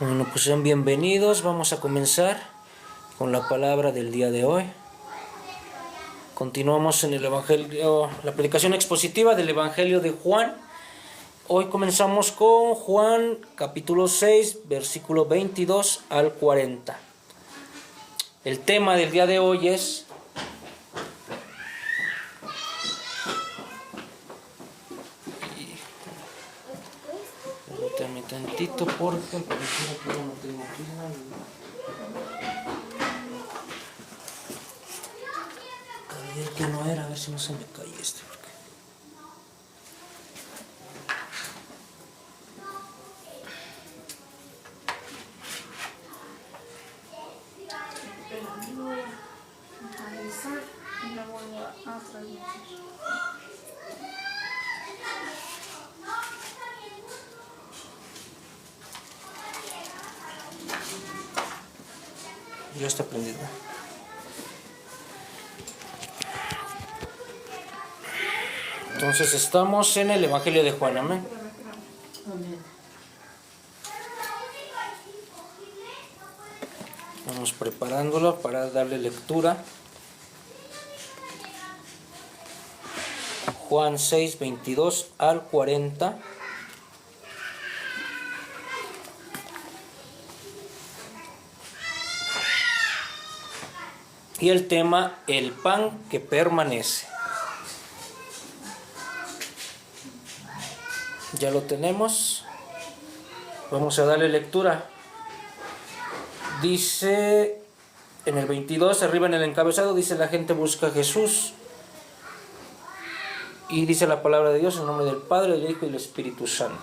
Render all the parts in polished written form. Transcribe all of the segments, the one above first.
Bueno, pues sean bienvenidos. Vamos a comenzar con la palabra del día de hoy. Continuamos en el Evangelio, la predicación expositiva del Evangelio de Juan. Hoy comenzamos con Juan capítulo 6, versículo 22 al 40. El tema del día de hoy es permítame tantito porque no tengo pila. Cargué el que no era, a ver si no se me cae este. Ya está prendido. Entonces estamos en el Evangelio de Juan, amén. Vamos preparándolo para darle lectura. Juan 6, 22 al 40. Y el tema, el pan que permanece. Ya lo tenemos. Vamos a darle lectura. Dice en el 22, arriba en el encabezado, dice: la gente busca a Jesús. Y dice la palabra de Dios en nombre del Padre, del Hijo y del Espíritu Santo.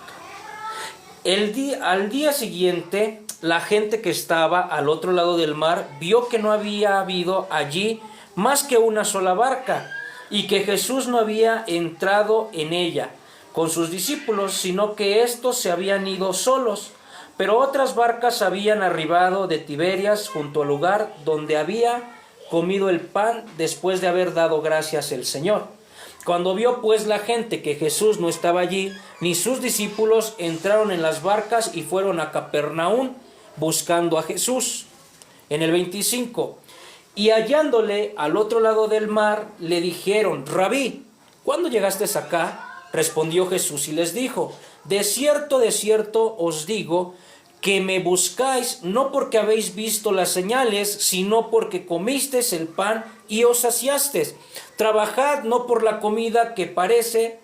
Al día siguiente, la gente que estaba al otro lado del mar vio que no había habido allí más que una sola barca y que Jesús no había entrado en ella con sus discípulos, sino que éstos se habían ido solos. Pero otras barcas habían arribado de Tiberias junto al lugar donde había comido el pan después de haber dado gracias al Señor. Cuando vio pues la gente que Jesús no estaba allí, ni sus discípulos, entraron en las barcas y fueron a Capernaum buscando a Jesús. En el 25, y hallándole al otro lado del mar, le dijeron: Rabí, ¿cuándo llegaste acá? Respondió Jesús y les dijo: de cierto os digo, que me buscáis no porque habéis visto las señales, sino porque comisteis el pan y os saciasteis. Trabajad no por la comida que perece,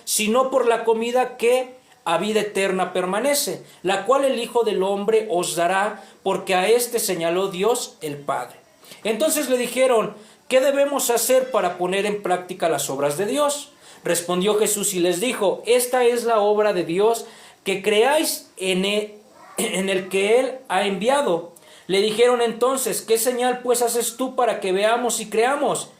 sino por la comida que a vida eterna permanece, la cual el Hijo del Hombre os dará, porque a éste señaló Dios el Padre. Entonces le dijeron: ¿qué debemos hacer para poner en práctica las obras de Dios? Respondió Jesús y les dijo: esta es la obra de Dios, que creáis en el que Él ha enviado. Le dijeron entonces: ¿qué señal pues haces tú para que veamos y creamos?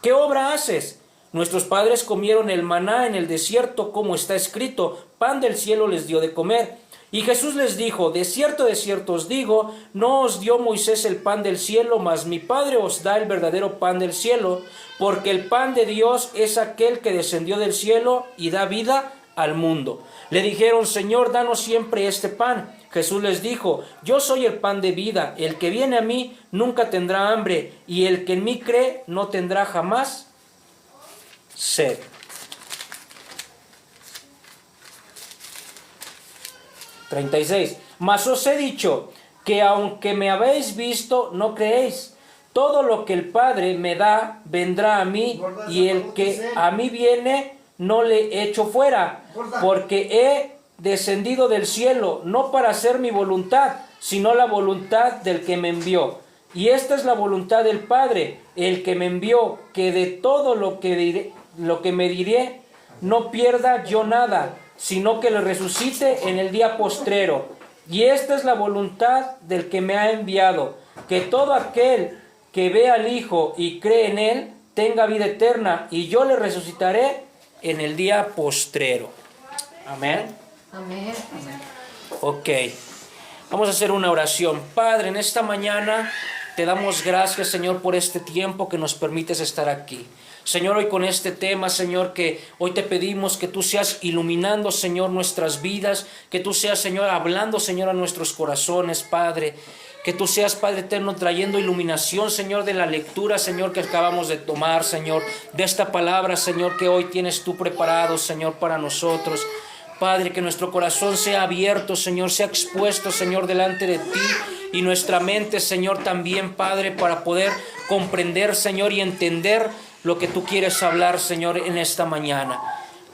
¿Qué obra haces? Nuestros padres comieron el maná en el desierto, como está escrito: pan del cielo les dio de comer. Y Jesús les dijo: de cierto os digo, no os dio Moisés el pan del cielo, mas mi Padre os da el verdadero pan del cielo, porque el pan de Dios es aquel que descendió del cielo y da vida al mundo. Le dijeron: Señor, danos siempre este pan. Jesús les dijo: yo soy el pan de vida, el que viene a mí nunca tendrá hambre, y el que en mí cree no tendrá jamás sed. Mas os he dicho que aunque me habéis visto, no creéis. Todo lo que el Padre me da vendrá a mí, y el que a mí viene no le echo fuera, porque he descendido del cielo no para hacer mi voluntad, sino la voluntad del que me envió. Y esta es la voluntad del Padre, el que me envió, que de todo lo que me diré no pierda yo nada, sino que le resucite en el día postrero. Y esta es la voluntad del que me ha enviado, que todo aquel que ve al Hijo y cree en Él tenga vida eterna, y yo le resucitaré en el día postrero. Amén. Amén. Ok, vamos a hacer una oración. Padre, en esta mañana te damos gracias, Señor, por este tiempo que nos permites estar aquí. Señor, hoy con este tema, Señor, que hoy te pedimos que tú seas iluminando, Señor, nuestras vidas, que tú seas, Señor, hablando, Señor, a nuestros corazones, Padre. Que tú seas, Padre eterno, trayendo iluminación, Señor, de la lectura, Señor, que acabamos de tomar, Señor, de esta palabra, Señor, que hoy tienes tú preparado, Señor, para nosotros. Padre, que nuestro corazón sea abierto, Señor, sea expuesto, Señor, delante de ti, y nuestra mente, Señor, también, Padre, para poder comprender, Señor, y entender lo que tú quieres hablar, Señor, en esta mañana.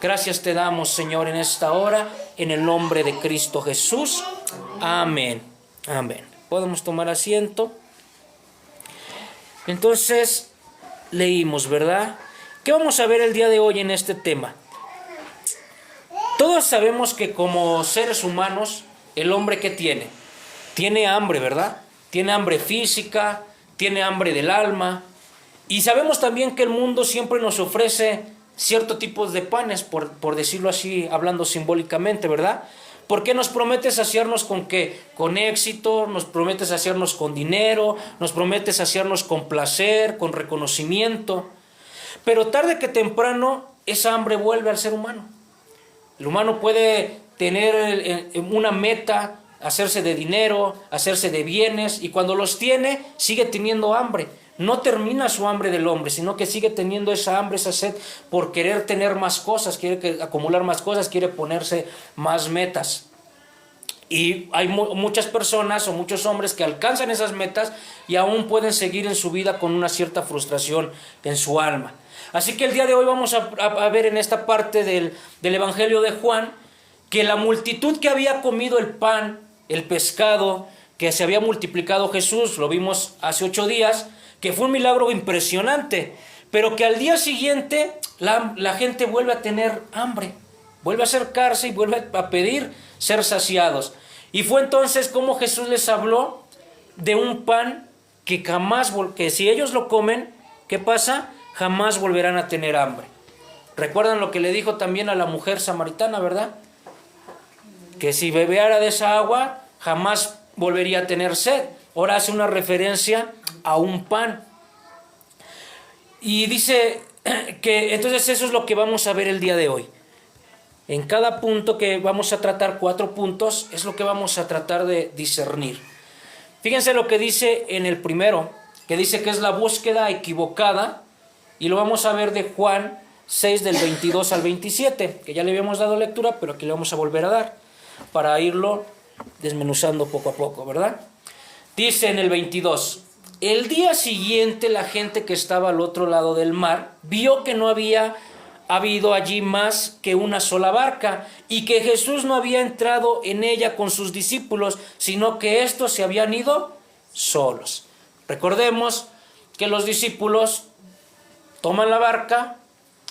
Gracias te damos, Señor, en esta hora, en el nombre de Cristo Jesús. Amén. Amén. Podemos tomar asiento. Entonces, leímos, ¿verdad? ¿Qué vamos a ver el día de hoy en este tema? Todos sabemos que como seres humanos, el hombre, ¿qué tiene? Tiene hambre, ¿verdad? Tiene hambre física, tiene hambre del alma. Y sabemos también que el mundo siempre nos ofrece ciertos tipos de panes, por decirlo así, hablando simbólicamente, ¿verdad? ¿Por qué nos promete saciarnos con qué? Con éxito, nos promete saciarnos con dinero, nos promete saciarnos con placer, con reconocimiento. Pero tarde que temprano, esa hambre vuelve al ser humano. El humano puede tener una meta, hacerse de dinero, hacerse de bienes, y cuando los tiene, sigue teniendo hambre. No termina su hambre del hombre, sino que sigue teniendo esa hambre, esa sed por querer tener más cosas, quiere acumular más cosas, quiere ponerse más metas. Y hay muchas personas o muchos hombres que alcanzan esas metas y aún pueden seguir en su vida con una cierta frustración en su alma. Así que el día de hoy vamos a ver en esta parte del Evangelio de Juan que la multitud que había comido el pan, el pescado, que se había multiplicado Jesús, lo vimos hace 8 días, que fue un milagro impresionante, pero que al día siguiente la gente vuelve a tener hambre, vuelve a acercarse y vuelve a pedir ser saciados. Y fue entonces como Jesús les habló de un pan que jamás, que si ellos lo comen, ¿qué pasa? Jamás volverán a tener hambre. ¿Recuerdan lo que le dijo también a la mujer samaritana, verdad? Que si bebiera de esa agua, jamás volvería a tener sed. Ahora hace una referencia a un pan. Y dice que entonces eso es lo que vamos a ver el día de hoy. En cada punto que vamos a tratar, 4 puntos, es lo que vamos a tratar de discernir. Fíjense lo que dice en el primero, que dice que es la búsqueda equivocada, y lo vamos a ver de Juan 6 del 22 al 27, que ya le habíamos dado lectura, pero aquí le vamos a volver a dar, para irlo desmenuzando poco a poco, ¿verdad? Dice en el 22, el día siguiente la gente que estaba al otro lado del mar vio que no había habido allí más que una sola barca y que Jesús no había entrado en ella con sus discípulos, sino que estos se habían ido solos. Recordemos que los discípulos toman la barca,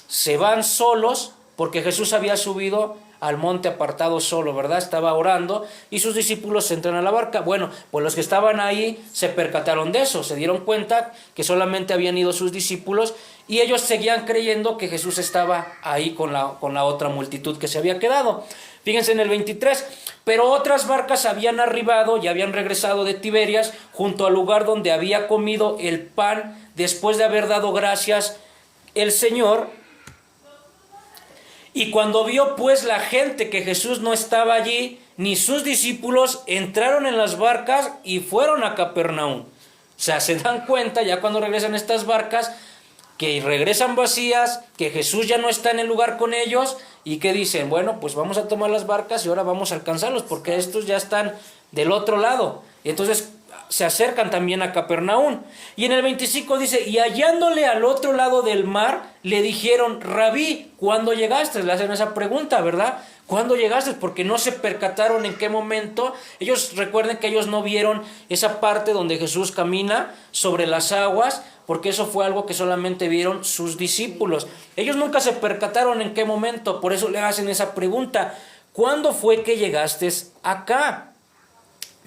se van solos porque Jesús había subido al monte apartado solo, ¿verdad? Estaba orando y sus discípulos entran a la barca. Bueno, pues los que estaban ahí se percataron de eso, se dieron cuenta que solamente habían ido sus discípulos y ellos seguían creyendo que Jesús estaba ahí con la otra multitud que se había quedado. Fíjense en el 23, pero otras barcas habían arribado y habían regresado de Tiberias junto al lugar donde había comido el pan después de haber dado gracias el Señor. Y cuando vio pues la gente que Jesús no estaba allí, ni sus discípulos, entraron en las barcas y fueron a Capernaum. O sea, se dan cuenta ya cuando regresan estas barcas, que regresan vacías, que Jesús ya no está en el lugar con ellos, y que dicen, bueno, pues vamos a tomar las barcas y ahora vamos a alcanzarlos, porque estos ya están del otro lado. Y entonces se acercan también a Capernaum. Y en el 25 dice, y hallándole al otro lado del mar, le dijeron, Rabí, ¿cuándo llegaste? Le hacen esa pregunta, ¿verdad? ¿Cuándo llegaste? Porque no se percataron en qué momento. Ellos, recuerden que ellos no vieron esa parte donde Jesús camina sobre las aguas, porque eso fue algo que solamente vieron sus discípulos. Ellos nunca se percataron en qué momento, por eso le hacen esa pregunta, ¿cuándo fue que llegaste acá?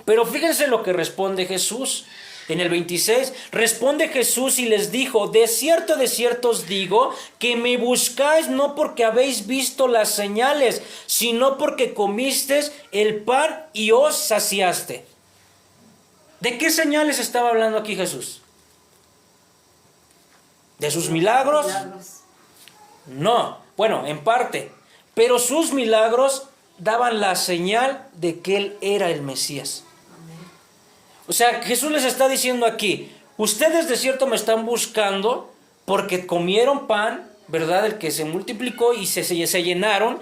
Pero fíjense lo que responde Jesús. En el 26, responde Jesús y les dijo, de cierto os digo, que me buscáis no porque habéis visto las señales, sino porque comisteis el pan y os saciaste. ¿De qué señales estaba hablando aquí Jesús? ¿De sus milagros? No, bueno, en parte, pero sus milagros daban la señal de que Él era el Mesías. O sea, Jesús les está diciendo aquí, ustedes de cierto me están buscando porque comieron pan, ¿verdad? El que se multiplicó y se llenaron,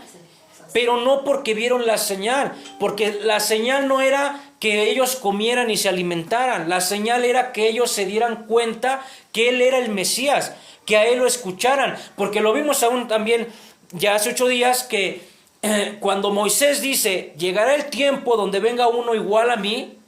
pero no porque vieron la señal, porque la señal no era que ellos comieran y se alimentaran, la señal era que ellos se dieran cuenta que Él era el Mesías, que a Él lo escucharan, porque lo vimos aún también ya hace 8 días que cuando Moisés dice, llegará el tiempo donde venga uno igual a mí,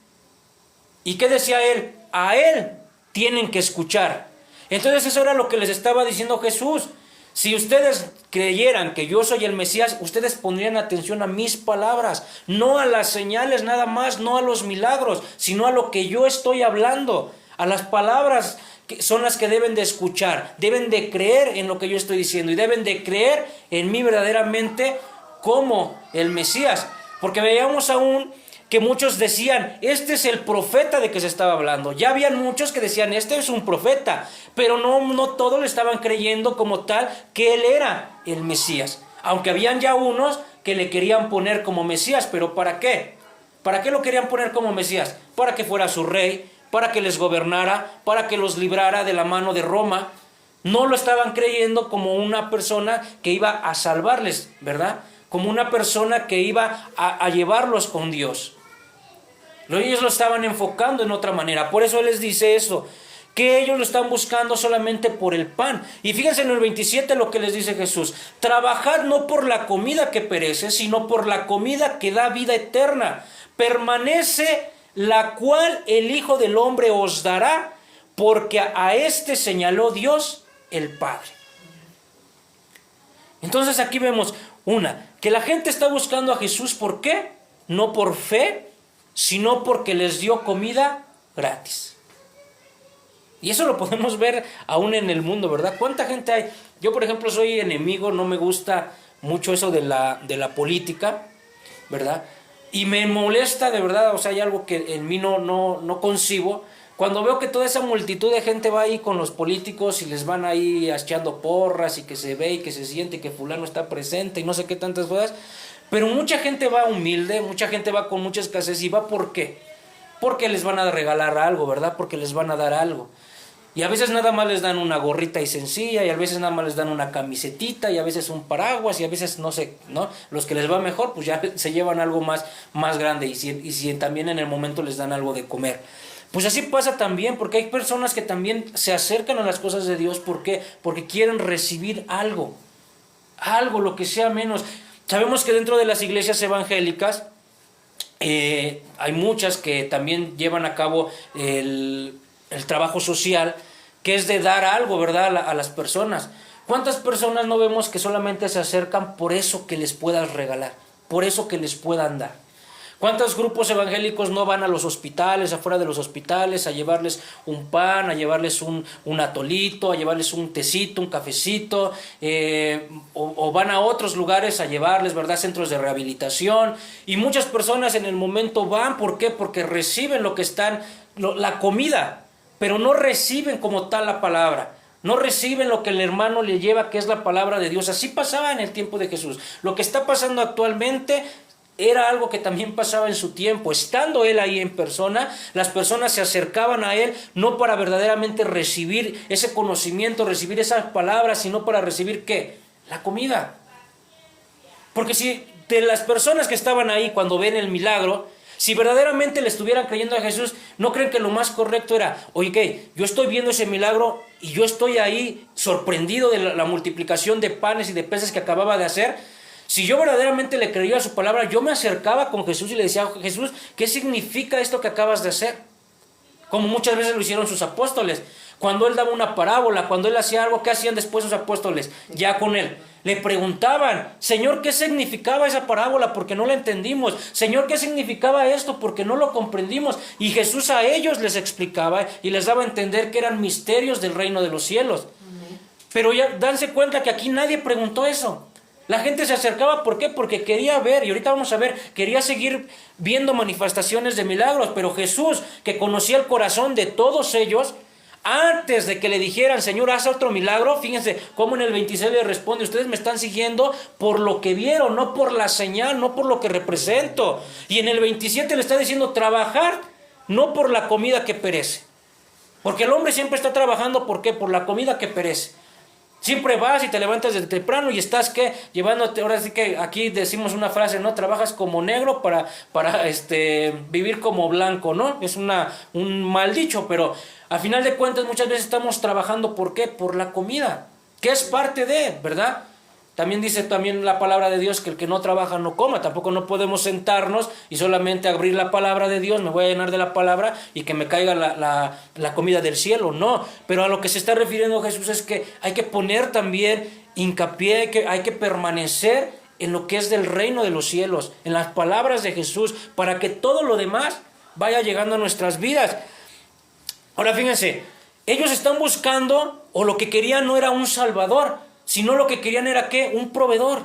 ¿y qué decía Él? A Él tienen que escuchar. Entonces eso era lo que les estaba diciendo Jesús. Si ustedes creyeran que yo soy el Mesías, ustedes pondrían atención a mis palabras, no a las señales nada más, no a los milagros, sino a lo que yo estoy hablando, a las palabras que son las que deben de escuchar, deben de creer en lo que yo estoy diciendo y deben de creer en mí verdaderamente como el Mesías. Porque veíamos aún que muchos decían, este es el profeta de que se estaba hablando. Ya habían muchos que decían, este es un profeta, pero no todos le estaban creyendo como tal que él era el Mesías. Aunque habían ya unos que le querían poner como Mesías, pero ¿para qué? ¿Para qué lo querían poner como Mesías? Para que fuera su rey, para que les gobernara, para que los librara de la mano de Roma. No lo estaban creyendo como una persona que iba a salvarles, ¿verdad? Como una persona que iba a llevarlos con Dios. Ellos lo estaban enfocando en otra manera. Por eso Él les dice eso, que ellos lo están buscando solamente por el pan. Y fíjense en el 27 lo que les dice Jesús. Trabajad no por la comida que perece, sino por la comida que da vida eterna. Permanece la cual el Hijo del Hombre os dará, porque a este señaló Dios el Padre. Entonces aquí vemos que la gente está buscando a Jesús. ¿Por qué? No por fe, sino porque les dio comida gratis. Y eso lo podemos ver aún en el mundo, ¿verdad? ¿Cuánta gente hay? Yo, por ejemplo, soy enemigo, no me gusta mucho eso de la política, ¿verdad? Y me molesta de verdad, o sea, hay algo que en mí no concibo. Cuando veo que toda esa multitud de gente va ahí con los políticos y les van ahí echando porras y que se ve y que se siente que fulano está presente y no sé qué tantas cosas. Pero mucha gente va humilde, mucha gente va con mucha escasez. ¿Y va por qué? Porque les van a regalar algo, ¿verdad? Porque les van a dar algo. Y a veces nada más les dan una gorrita y sencilla, y a veces nada más les dan una camisetita, y a veces un paraguas, y a veces no sé, ¿no? Los que les va mejor, pues ya se llevan algo más grande, y si también en el momento les dan algo de comer. Pues así pasa también, porque hay personas que también se acercan a las cosas de Dios. ¿Por qué? Porque quieren recibir algo, lo que sea menos. Sabemos que dentro de las iglesias evangélicas hay muchas que también llevan a cabo el trabajo social, que es de dar algo, ¿verdad?, a las personas. ¿Cuántas personas no vemos que solamente se acercan por eso que les puedas regalar, por eso que les puedan dar? ¿Cuántos grupos evangélicos no van a los hospitales, afuera de los hospitales, a llevarles un pan, a llevarles un atolito, a llevarles un tecito, un cafecito, o van a otros lugares a llevarles, ¿verdad?, centros de rehabilitación? Y muchas personas en el momento van, ¿por qué? Porque reciben la comida, pero no reciben como tal la palabra. No reciben lo que el hermano le lleva, que es la palabra de Dios. Así pasaba en el tiempo de Jesús. Lo que está pasando actualmente era algo que también pasaba en su tiempo. Estando Él ahí en persona, las personas se acercaban a Él no para verdaderamente recibir ese conocimiento, recibir esas palabras, sino para recibir ¿qué? La comida. Porque si de las personas que estaban ahí cuando ven el milagro, si verdaderamente le estuvieran creyendo a Jesús, ¿no creen que lo más correcto era, oye, ¿qué? Yo estoy viendo ese milagro y yo estoy ahí sorprendido de la multiplicación de panes y de peces que acababa de hacer? Si yo verdaderamente le creía a su palabra, yo me acercaba con Jesús y le decía, Jesús, ¿qué significa esto que acabas de hacer? Como muchas veces lo hicieron sus apóstoles. Cuando Él daba una parábola, cuando Él hacía algo, ¿qué hacían después sus apóstoles? Ya con Él. Le preguntaban, Señor, ¿qué significaba esa parábola? Porque no la entendimos. Señor, ¿qué significaba esto? Porque no lo comprendimos. Y Jesús a ellos les explicaba y les daba a entender que eran misterios del reino de los cielos. Pero ya danse cuenta que aquí nadie preguntó eso. La gente se acercaba, ¿por qué? Porque quería ver, y ahorita vamos a ver, quería seguir viendo manifestaciones de milagros, pero Jesús, que conocía el corazón de todos ellos, antes de que le dijeran, Señor, haz otro milagro, fíjense cómo en el 26 le responde, ustedes me están siguiendo por lo que vieron, no por la señal, no por lo que represento. Y en el 27 le está diciendo, trabajar, no por la comida que perece. Porque el hombre siempre está trabajando, ¿por qué? Por la comida que perece. Siempre vas y te levantas desde temprano y estás, ¿qué? Llevándote, ahora sí que aquí decimos una frase, ¿no? Trabajas como negro para vivir como blanco, ¿no? Es un mal dicho, pero a final de cuentas muchas veces estamos trabajando, ¿por qué? Por la comida, que es parte de, ¿verdad? También dice la palabra de Dios que el que no trabaja no coma. Tampoco no podemos sentarnos y solamente abrir la palabra de Dios, me voy a llenar de la palabra y que me caiga la comida del cielo. No, pero a lo que se está refiriendo Jesús es que hay que poner también hincapié, que hay que permanecer en lo que es del reino de los cielos, en las palabras de Jesús, para que todo lo demás vaya llegando a nuestras vidas. Ahora fíjense, ellos están buscando, o lo que querían no era un salvador, sino lo que querían era ¿qué? Un proveedor,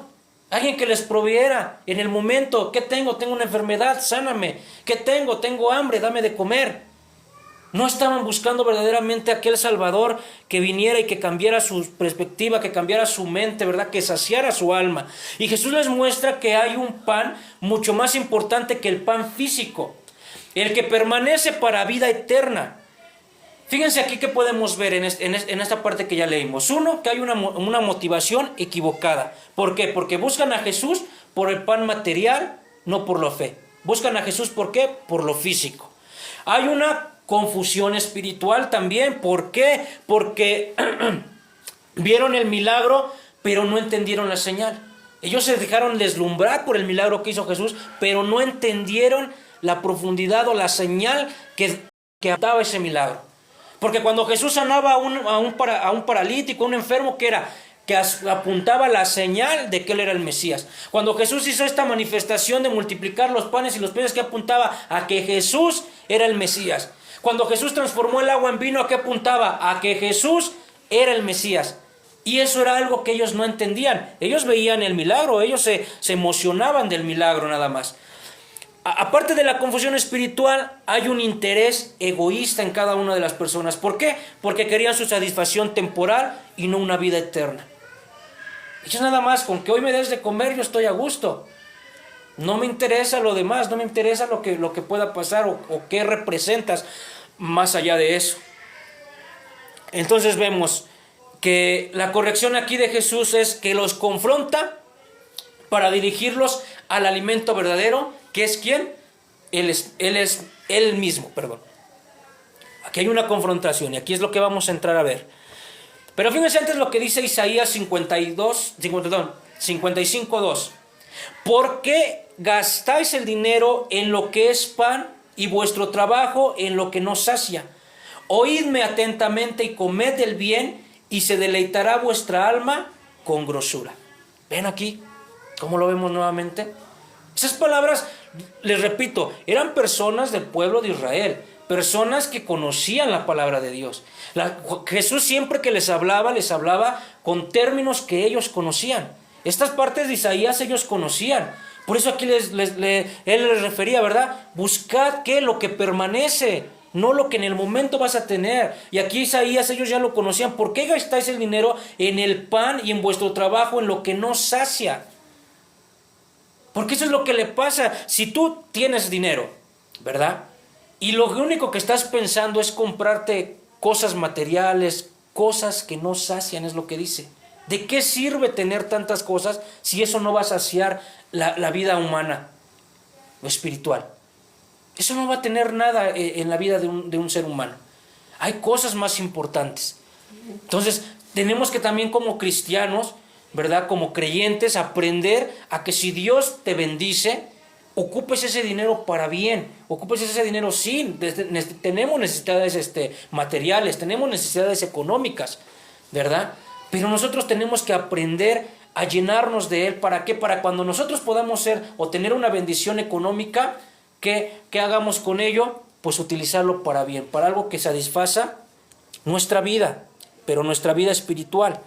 alguien que les proveera en el momento. ¿Qué tengo? Tengo una enfermedad, sáname. ¿Qué tengo? Tengo hambre, dame de comer. No estaban buscando verdaderamente aquel Salvador que viniera y que cambiara su perspectiva, que cambiara su mente, ¿verdad? Que saciara su alma. Y Jesús les muestra que hay un pan mucho más importante que el pan físico, el que permanece para vida eterna. Fíjense aquí que podemos ver en esta parte que ya leímos. Uno, que hay una motivación equivocada. ¿Por qué? Porque buscan a Jesús por el pan material, no por la fe. Buscan a Jesús, ¿por qué? Por lo físico. Hay una confusión espiritual también. ¿Por qué? Porque vieron el milagro, pero no entendieron la señal. Ellos se dejaron deslumbrar por el milagro que hizo Jesús, pero no entendieron la profundidad o la señal que daba ese milagro. Porque cuando Jesús sanaba a un paralítico, a un enfermo, ¿qué era? Que apuntaba la señal de que él era el Mesías. Cuando Jesús hizo esta manifestación de multiplicar los panes y los peces, ¿qué apuntaba? A que Jesús era el Mesías. Cuando Jesús transformó el agua en vino, ¿a qué apuntaba? A que Jesús era el Mesías. Y eso era algo que ellos no entendían. Ellos veían el milagro, ellos se emocionaban del milagro nada más. Aparte de la confusión espiritual, hay un interés egoísta en cada una de las personas. ¿Por qué? Porque querían su satisfacción temporal y no una vida eterna. Ellos nada más, con que hoy me des de comer, yo estoy a gusto. No me interesa lo demás, no me interesa lo que pueda pasar o qué representas más allá de eso. Entonces vemos que la corrección aquí de Jesús es que los confronta para dirigirlos al alimento verdadero, que es ¿quién? Él mismo, perdón. Aquí hay una confrontación y aquí es lo que vamos a entrar a ver. Pero fíjense antes lo que dice Isaías 55:2. ¿Por qué gastáis el dinero en lo que es pan y vuestro trabajo en lo que no sacia? Oídme atentamente y comed el bien, y se deleitará vuestra alma con grosura. ¿Ven aquí cómo lo vemos nuevamente? Esas palabras, les repito, eran personas del pueblo de Israel, personas que conocían la palabra de Dios. Jesús siempre que les hablaba con términos que ellos conocían. Estas partes de Isaías ellos conocían. Por eso aquí él les refería, ¿verdad? Buscad ¿qué? Lo que permanece, no lo que en el momento vas a tener. Y aquí Isaías ellos ya lo conocían. ¿Por qué gastáis el dinero en el pan y en vuestro trabajo en lo que no sacia? Porque eso es lo que le pasa. Si tú tienes dinero, ¿verdad? Y lo único que estás pensando es comprarte cosas materiales, cosas que no sacian, es lo que dice. ¿De qué sirve tener tantas cosas si eso no va a saciar la vida humana o espiritual? Eso no va a tener nada en la vida de un ser humano. Hay cosas más importantes. Entonces, tenemos que también como cristianos, ¿verdad? Como creyentes, aprender a que si Dios te bendice, ocupes ese dinero para bien, ocupes ese dinero tenemos necesidades materiales, tenemos necesidades económicas, ¿verdad? Pero nosotros tenemos que aprender a llenarnos de Él. ¿Para qué? Para cuando nosotros podamos ser o tener una bendición económica, ¿qué hagamos con ello? Pues utilizarlo para bien, para algo que satisfaza nuestra vida, pero nuestra vida espiritual.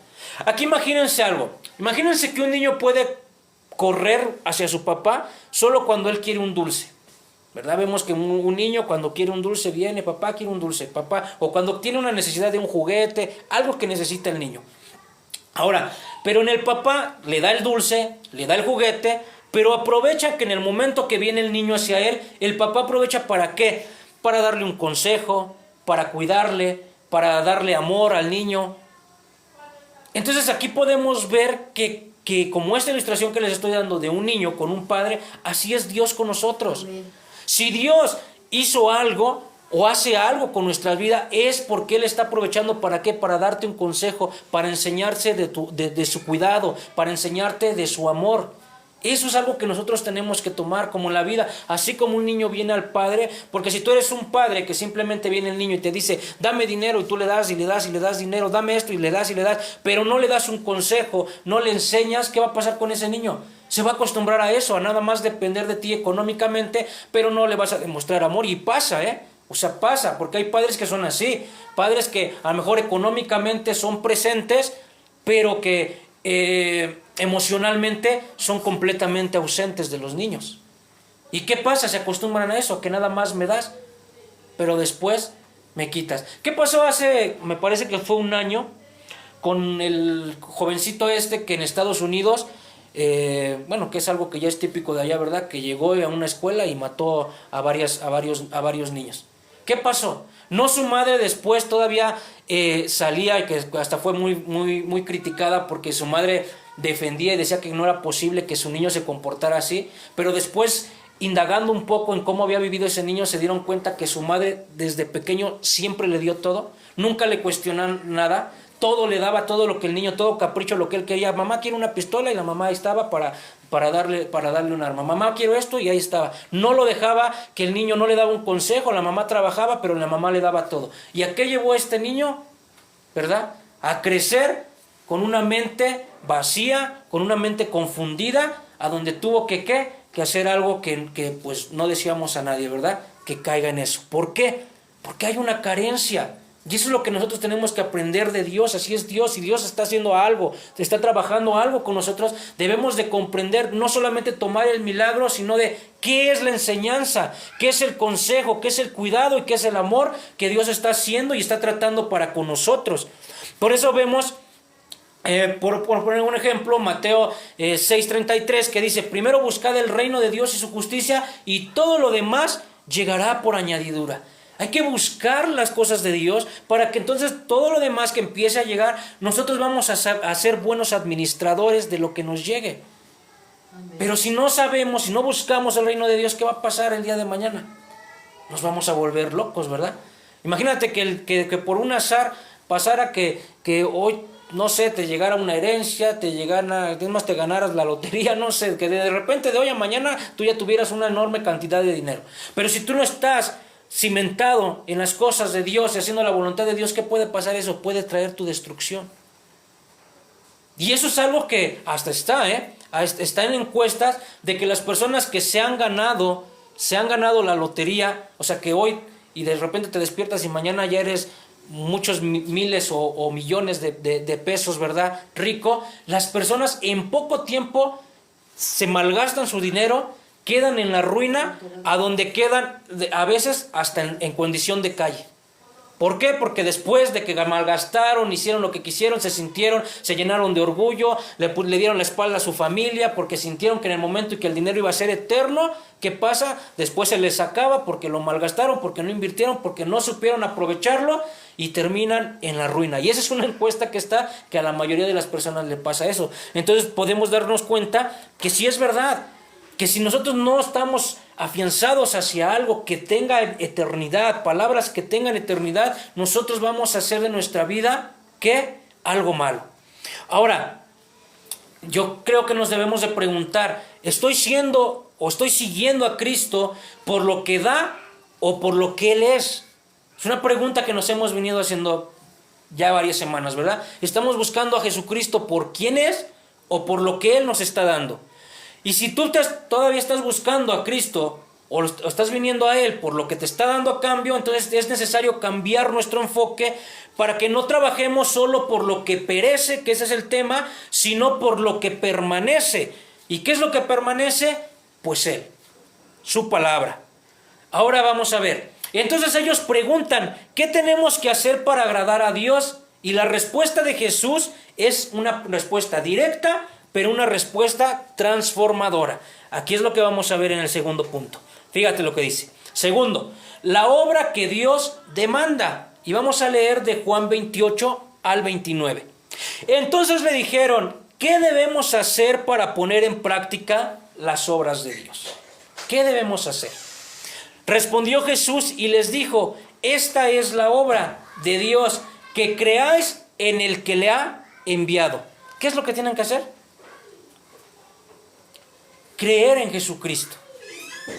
Aquí imagínense algo. Imagínense que un niño puede correr hacia su papá solo cuando él quiere un dulce, ¿verdad? Vemos que un niño cuando quiere un dulce viene, papá quiere un dulce, papá, o cuando tiene una necesidad de un juguete, algo que necesita el niño. Ahora, pero en el papá le da el dulce, le da el juguete, pero aprovecha que en el momento que viene el niño hacia él, el papá aprovecha ¿para qué? Para darle un consejo, para cuidarle, para darle amor al niño. Entonces aquí podemos ver que como esta ilustración que les estoy dando de un niño con un padre, así es Dios con nosotros. Amén. Si Dios hizo algo o hace algo con nuestra vida, es porque Él está aprovechando ¿para qué? Para darte un consejo, para enseñarse de su cuidado, para enseñarte de su amor. Eso es algo que nosotros tenemos que tomar como en la vida, así como un niño viene al padre, porque si tú eres un padre que simplemente viene el niño y te dice, dame dinero, y tú le das y le das y le das dinero, dame esto y le das, pero no le das un consejo, no le enseñas, ¿qué va a pasar con ese niño? Se va a acostumbrar a eso, a nada más depender de ti económicamente, pero no le vas a demostrar amor, y pasa, o sea, pasa, porque hay padres que son así, padres que a lo mejor económicamente son presentes, pero que emocionalmente son completamente ausentes de los niños. ¿Y qué pasa? Se acostumbran a eso, que nada más me das, pero después me quitas. ¿Qué pasó hace, me parece que fue un año, con el jovencito que en Estados Unidos, bueno, que es algo que ya es típico de allá, ¿verdad? Que llegó a una escuela y mató a varios niños. ¿Qué pasó? No, su madre después todavía salía, y que hasta fue muy criticada porque su madre defendía y decía que no era posible que su niño se comportara así, pero después, indagando un poco en cómo había vivido ese niño, se dieron cuenta que su madre desde pequeño siempre le dio todo, nunca le cuestionó nada, todo le daba, todo lo que el niño, todo capricho, lo que él quería. Mamá quiere una pistola, y la mamá ahí estaba para darle un arma. Mamá quiero esto, y ahí estaba. No lo dejaba que el niño, no le daba un consejo, la mamá trabajaba, pero la mamá le daba todo. ¿Y a qué llevó a este niño? ¿Verdad? A crecer con una mente vacía, con una mente confundida, a donde tuvo que hacer algo que pues no decíamos a nadie, ¿verdad? Que caiga en eso. ¿Por qué? Porque hay una carencia. Y eso es lo que nosotros tenemos que aprender de Dios. Así es Dios. Si Dios está haciendo algo, está trabajando algo con nosotros, debemos de comprender, no solamente tomar el milagro, sino de qué es la enseñanza, qué es el consejo, qué es el cuidado y qué es el amor que Dios está haciendo y está tratando para con nosotros. Por eso vemos, por poner un ejemplo, Mateo 6:33, que dice, primero buscad el reino de Dios y su justicia, y todo lo demás llegará por añadidura. Hay que buscar las cosas de Dios para que entonces todo lo demás que empiece a llegar, nosotros vamos a ser buenos administradores de lo que nos llegue. Amén. Pero si no sabemos, si no buscamos el reino de Dios, ¿qué va a pasar el día de mañana? Nos vamos a volver locos, ¿verdad? Imagínate que por un azar pasara que hoy, no sé, te llegara una herencia, te ganaras la lotería, no sé, que de repente de hoy a mañana tú ya tuvieras una enorme cantidad de dinero. Pero si tú no estás cimentado en las cosas de Dios y haciendo la voluntad de Dios, ¿qué puede pasar? Eso puede traer tu destrucción. Y eso es algo que hasta está en encuestas, de que las personas que se han ganado la lotería, o sea que hoy y de repente te despiertas y mañana ya eres muchos miles o millones de pesos, ¿verdad? Rico, las personas en poco tiempo se malgastan su dinero, quedan en la ruina, a donde quedan a veces hasta en condición de calle. ¿Por qué? Porque después de que malgastaron, hicieron lo que quisieron, se llenaron de orgullo, le dieron la espalda a su familia, porque sintieron que en el momento en que el dinero iba a ser eterno, ¿qué pasa? Después se les acaba porque lo malgastaron, porque no invirtieron, porque no supieron aprovecharlo, y terminan en la ruina. Y esa es una encuesta que a la mayoría de las personas le pasa eso. Entonces podemos darnos cuenta que sí es verdad, que si nosotros no estamos afianzados hacia algo que tenga eternidad, palabras que tengan eternidad, nosotros vamos a hacer de nuestra vida, ¿qué? Algo malo. Ahora, yo creo que nos debemos de preguntar, ¿estoy siguiendo a Cristo por lo que da o por lo que Él es? Es una pregunta que nos hemos venido haciendo ya varias semanas, ¿verdad? ¿Estamos buscando a Jesucristo por quién es o por lo que Él nos está dando? Y si tú todavía estás buscando a Cristo o estás viniendo a Él por lo que te está dando a cambio, entonces es necesario cambiar nuestro enfoque para que no trabajemos solo por lo que perece, que ese es el tema, sino por lo que permanece. ¿Y qué es lo que permanece? Pues Él, su palabra. Ahora vamos a ver. Entonces ellos preguntan, ¿qué tenemos que hacer para agradar a Dios? Y la respuesta de Jesús es una respuesta directa, pero una respuesta transformadora. Aquí es lo que vamos a ver en el segundo punto. Fíjate lo que dice. Segundo, la obra que Dios demanda. Y vamos a leer de Juan 28 al 29. Entonces le dijeron, ¿qué debemos hacer para poner en práctica las obras de Dios? ¿Qué debemos hacer? Respondió Jesús y les dijo, esta es la obra de Dios, que creáis en el que le ha enviado. ¿Qué es lo que tienen que hacer? Creer en Jesucristo.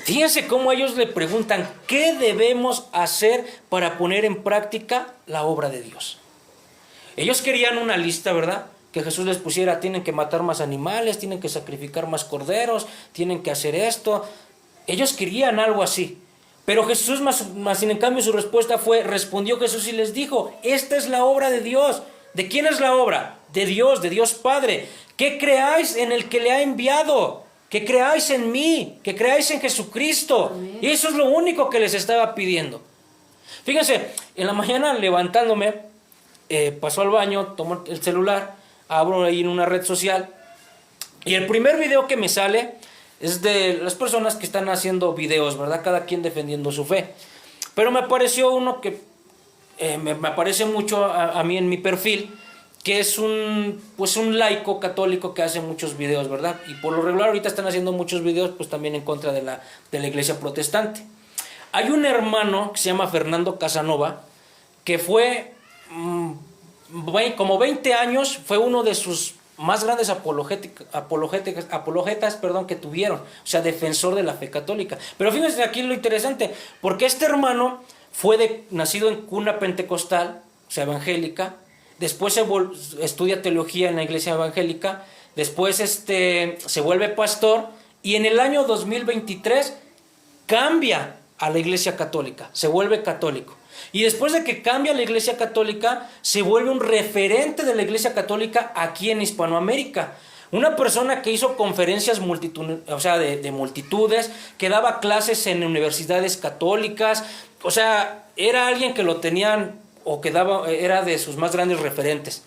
Fíjense cómo ellos le preguntan, ¿qué debemos hacer para poner en práctica la obra de Dios? Ellos querían una lista, ¿verdad? Que Jesús les pusiera, tienen que matar más animales, tienen que sacrificar más corderos, tienen que hacer esto. Ellos querían algo así. Pero Jesús, más sin en cambio, su respuesta fue, respondió Jesús y les dijo, esta es la obra de Dios. ¿De quién es la obra? De Dios Padre. Que creáis en el que le ha enviado, que creáis en mí, que creáis en Jesucristo. Amén. Y eso es lo único que les estaba pidiendo. Fíjense, en la mañana levantándome, paso al baño, tomo el celular, abro ahí en una red social, y el primer video que me sale es de las personas que están haciendo videos, ¿verdad? Cada quien defendiendo su fe. Pero me apareció uno que me aparece mucho a mí en mi perfil, que es un laico católico que hace muchos videos, ¿verdad? Y por lo regular ahorita están haciendo muchos videos pues también en contra de la iglesia protestante. Hay un hermano que se llama Fernando Casanova, que fue como 20 años, fue uno de sus más grandes apologetas que tuvieron, o sea, defensor de la fe católica. Pero fíjense aquí lo interesante, porque este hermano fue nacido en cuna pentecostal, o sea, evangélica, después estudia teología en la iglesia evangélica, después se vuelve pastor, y en el año 2023 cambia a la iglesia católica, se vuelve católico. Y después de que cambia la iglesia católica, se vuelve un referente de la iglesia católica aquí en Hispanoamérica. Una persona que hizo conferencias de multitudes, que daba clases en universidades católicas, o sea, era alguien que lo tenían o que era de sus más grandes referentes.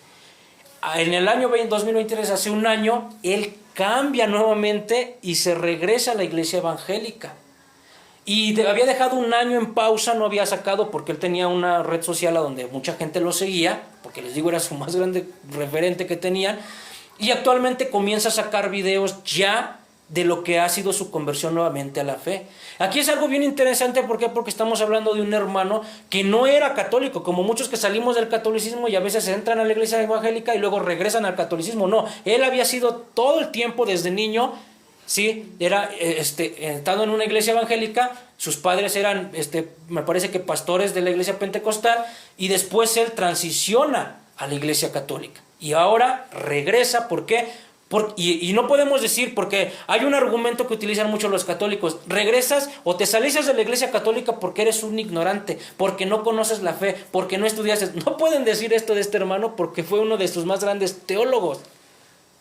En el año 2023, hace un año, él cambia nuevamente y se regresa a la iglesia evangélica. Y había dejado un año en pausa, no había sacado, porque él tenía una red social a donde mucha gente lo seguía, porque les digo, era su más grande referente que tenían, y actualmente comienza a sacar videos ya de lo que ha sido su conversión nuevamente a la fe. Aquí es algo bien interesante, ¿por qué? Porque estamos hablando de un hermano que no era católico, como muchos que salimos del catolicismo y a veces entran a la iglesia evangélica y luego regresan al catolicismo. No, él había sido todo el tiempo desde niño, sí, era estando en una iglesia evangélica, sus padres eran, me parece que pastores de la iglesia pentecostal, y después él transiciona a la iglesia católica. Y ahora regresa, ¿por qué? Y no podemos decir, porque hay un argumento que utilizan mucho los católicos, regresas o te saliste de la iglesia católica porque eres un ignorante, porque no conoces la fe, porque no estudiaste. No pueden decir esto de este hermano porque fue uno de sus más grandes teólogos.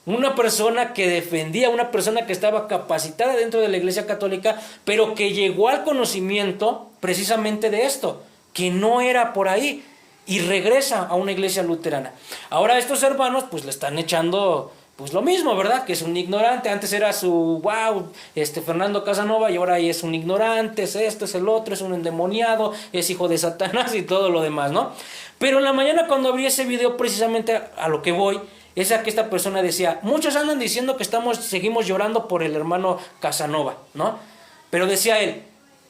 Una persona que defendía, una persona que estaba capacitada dentro de la iglesia católica, pero que llegó al conocimiento precisamente de esto, que no era por ahí, y regresa a una iglesia luterana. Ahora estos hermanos pues le están echando pues lo mismo, ¿verdad? Que es un ignorante. Antes era Fernando Casanova, y ahora es un ignorante, es esto, es el otro, es un endemoniado, es hijo de Satanás y todo lo demás, ¿no? Pero en la mañana, cuando abrí ese video, precisamente a lo que voy, es a que esta persona decía, muchos andan diciendo que seguimos llorando por el hermano Casanova, ¿no? Pero decía él,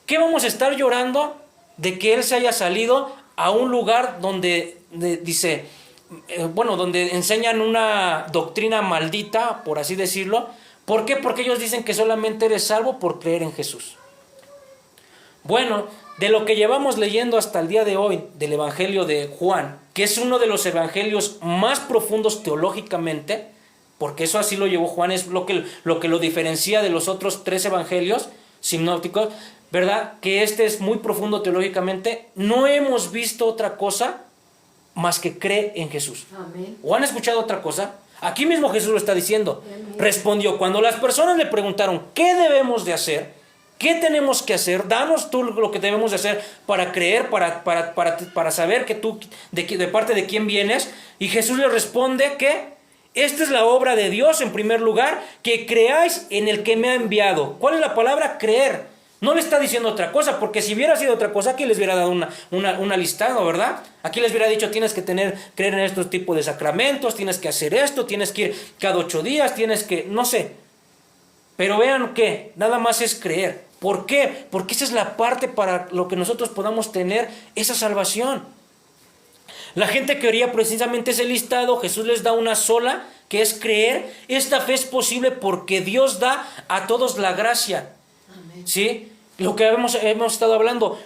¿qué vamos a estar llorando de que él se haya salido a un lugar donde donde enseñan una doctrina maldita, por así decirlo? ¿Por qué? Porque ellos dicen que solamente eres salvo por creer en Jesús. Bueno, de lo que llevamos leyendo hasta el día de hoy del Evangelio de Juan, que es uno de los evangelios más profundos teológicamente, porque eso así lo llevó Juan, es lo que lo diferencia de los otros 3 evangelios sinópticos. ¿verdad? Que este es muy profundo teológicamente. No hemos visto otra cosa más que cree en Jesús. Amén. ¿O han escuchado otra cosa? Aquí mismo Jesús lo está diciendo. Amén. Respondió, cuando las personas le preguntaron, ¿qué debemos de hacer? ¿Qué tenemos que hacer? Danos tú lo que debemos de hacer para creer, para saber que tú, de parte de quién vienes. Y Jesús le responde que esta es la obra de Dios en primer lugar, que creáis en el que me ha enviado. ¿Cuál es la palabra? Creer. No le está diciendo otra cosa, porque si hubiera sido otra cosa, aquí les hubiera dado una listado, ¿verdad? Aquí les hubiera dicho, tienes que creer en estos tipos de sacramentos, tienes que hacer esto, tienes que ir cada 8 días, tienes que, no sé. Pero vean que nada más es creer. ¿Por qué? Porque esa es la parte para lo que nosotros podamos tener esa salvación. La gente que haría precisamente ese listado, Jesús les da una sola, que es creer. Esta fe es posible porque Dios da a todos la gracia. Amén. ¿Sí? Lo que hemos estado hablando,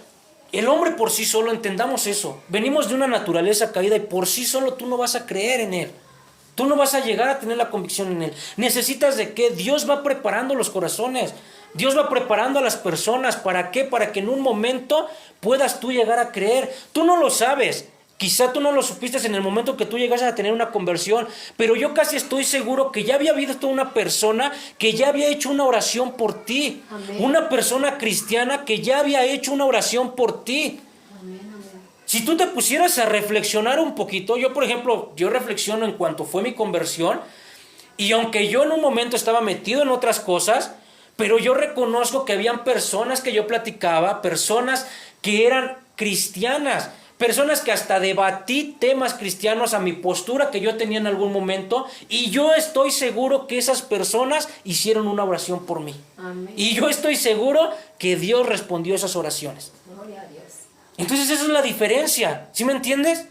el hombre por sí solo, entendamos eso. Venimos de una naturaleza caída y por sí solo tú no vas a creer en Él. Tú no vas a llegar a tener la convicción en Él. Necesitas de qué? Dios va preparando los corazones. Dios va preparando a las personas. ¿Para qué? Para que en un momento puedas tú llegar a creer. Tú no lo sabes. Quizá tú no lo supiste en el momento que tú llegas a tener una conversión, pero yo casi estoy seguro que ya había habido una persona que ya había hecho una oración por ti. Amén. Una persona cristiana que ya había hecho una oración por ti. Amén, amén. Si tú te pusieras a reflexionar un poquito, yo por ejemplo, yo reflexiono en cuanto fue mi conversión, y aunque yo en un momento estaba metido en otras cosas, pero yo reconozco que habían personas que yo platicaba, personas que eran cristianas, personas que hasta debatí temas cristianos a mi postura que yo tenía en algún momento, y yo estoy seguro que esas personas hicieron una oración por mí. Amén. Y yo estoy seguro que Dios respondió esas oraciones. Gloria a Dios. Entonces esa es la diferencia, ¿sí me entiendes?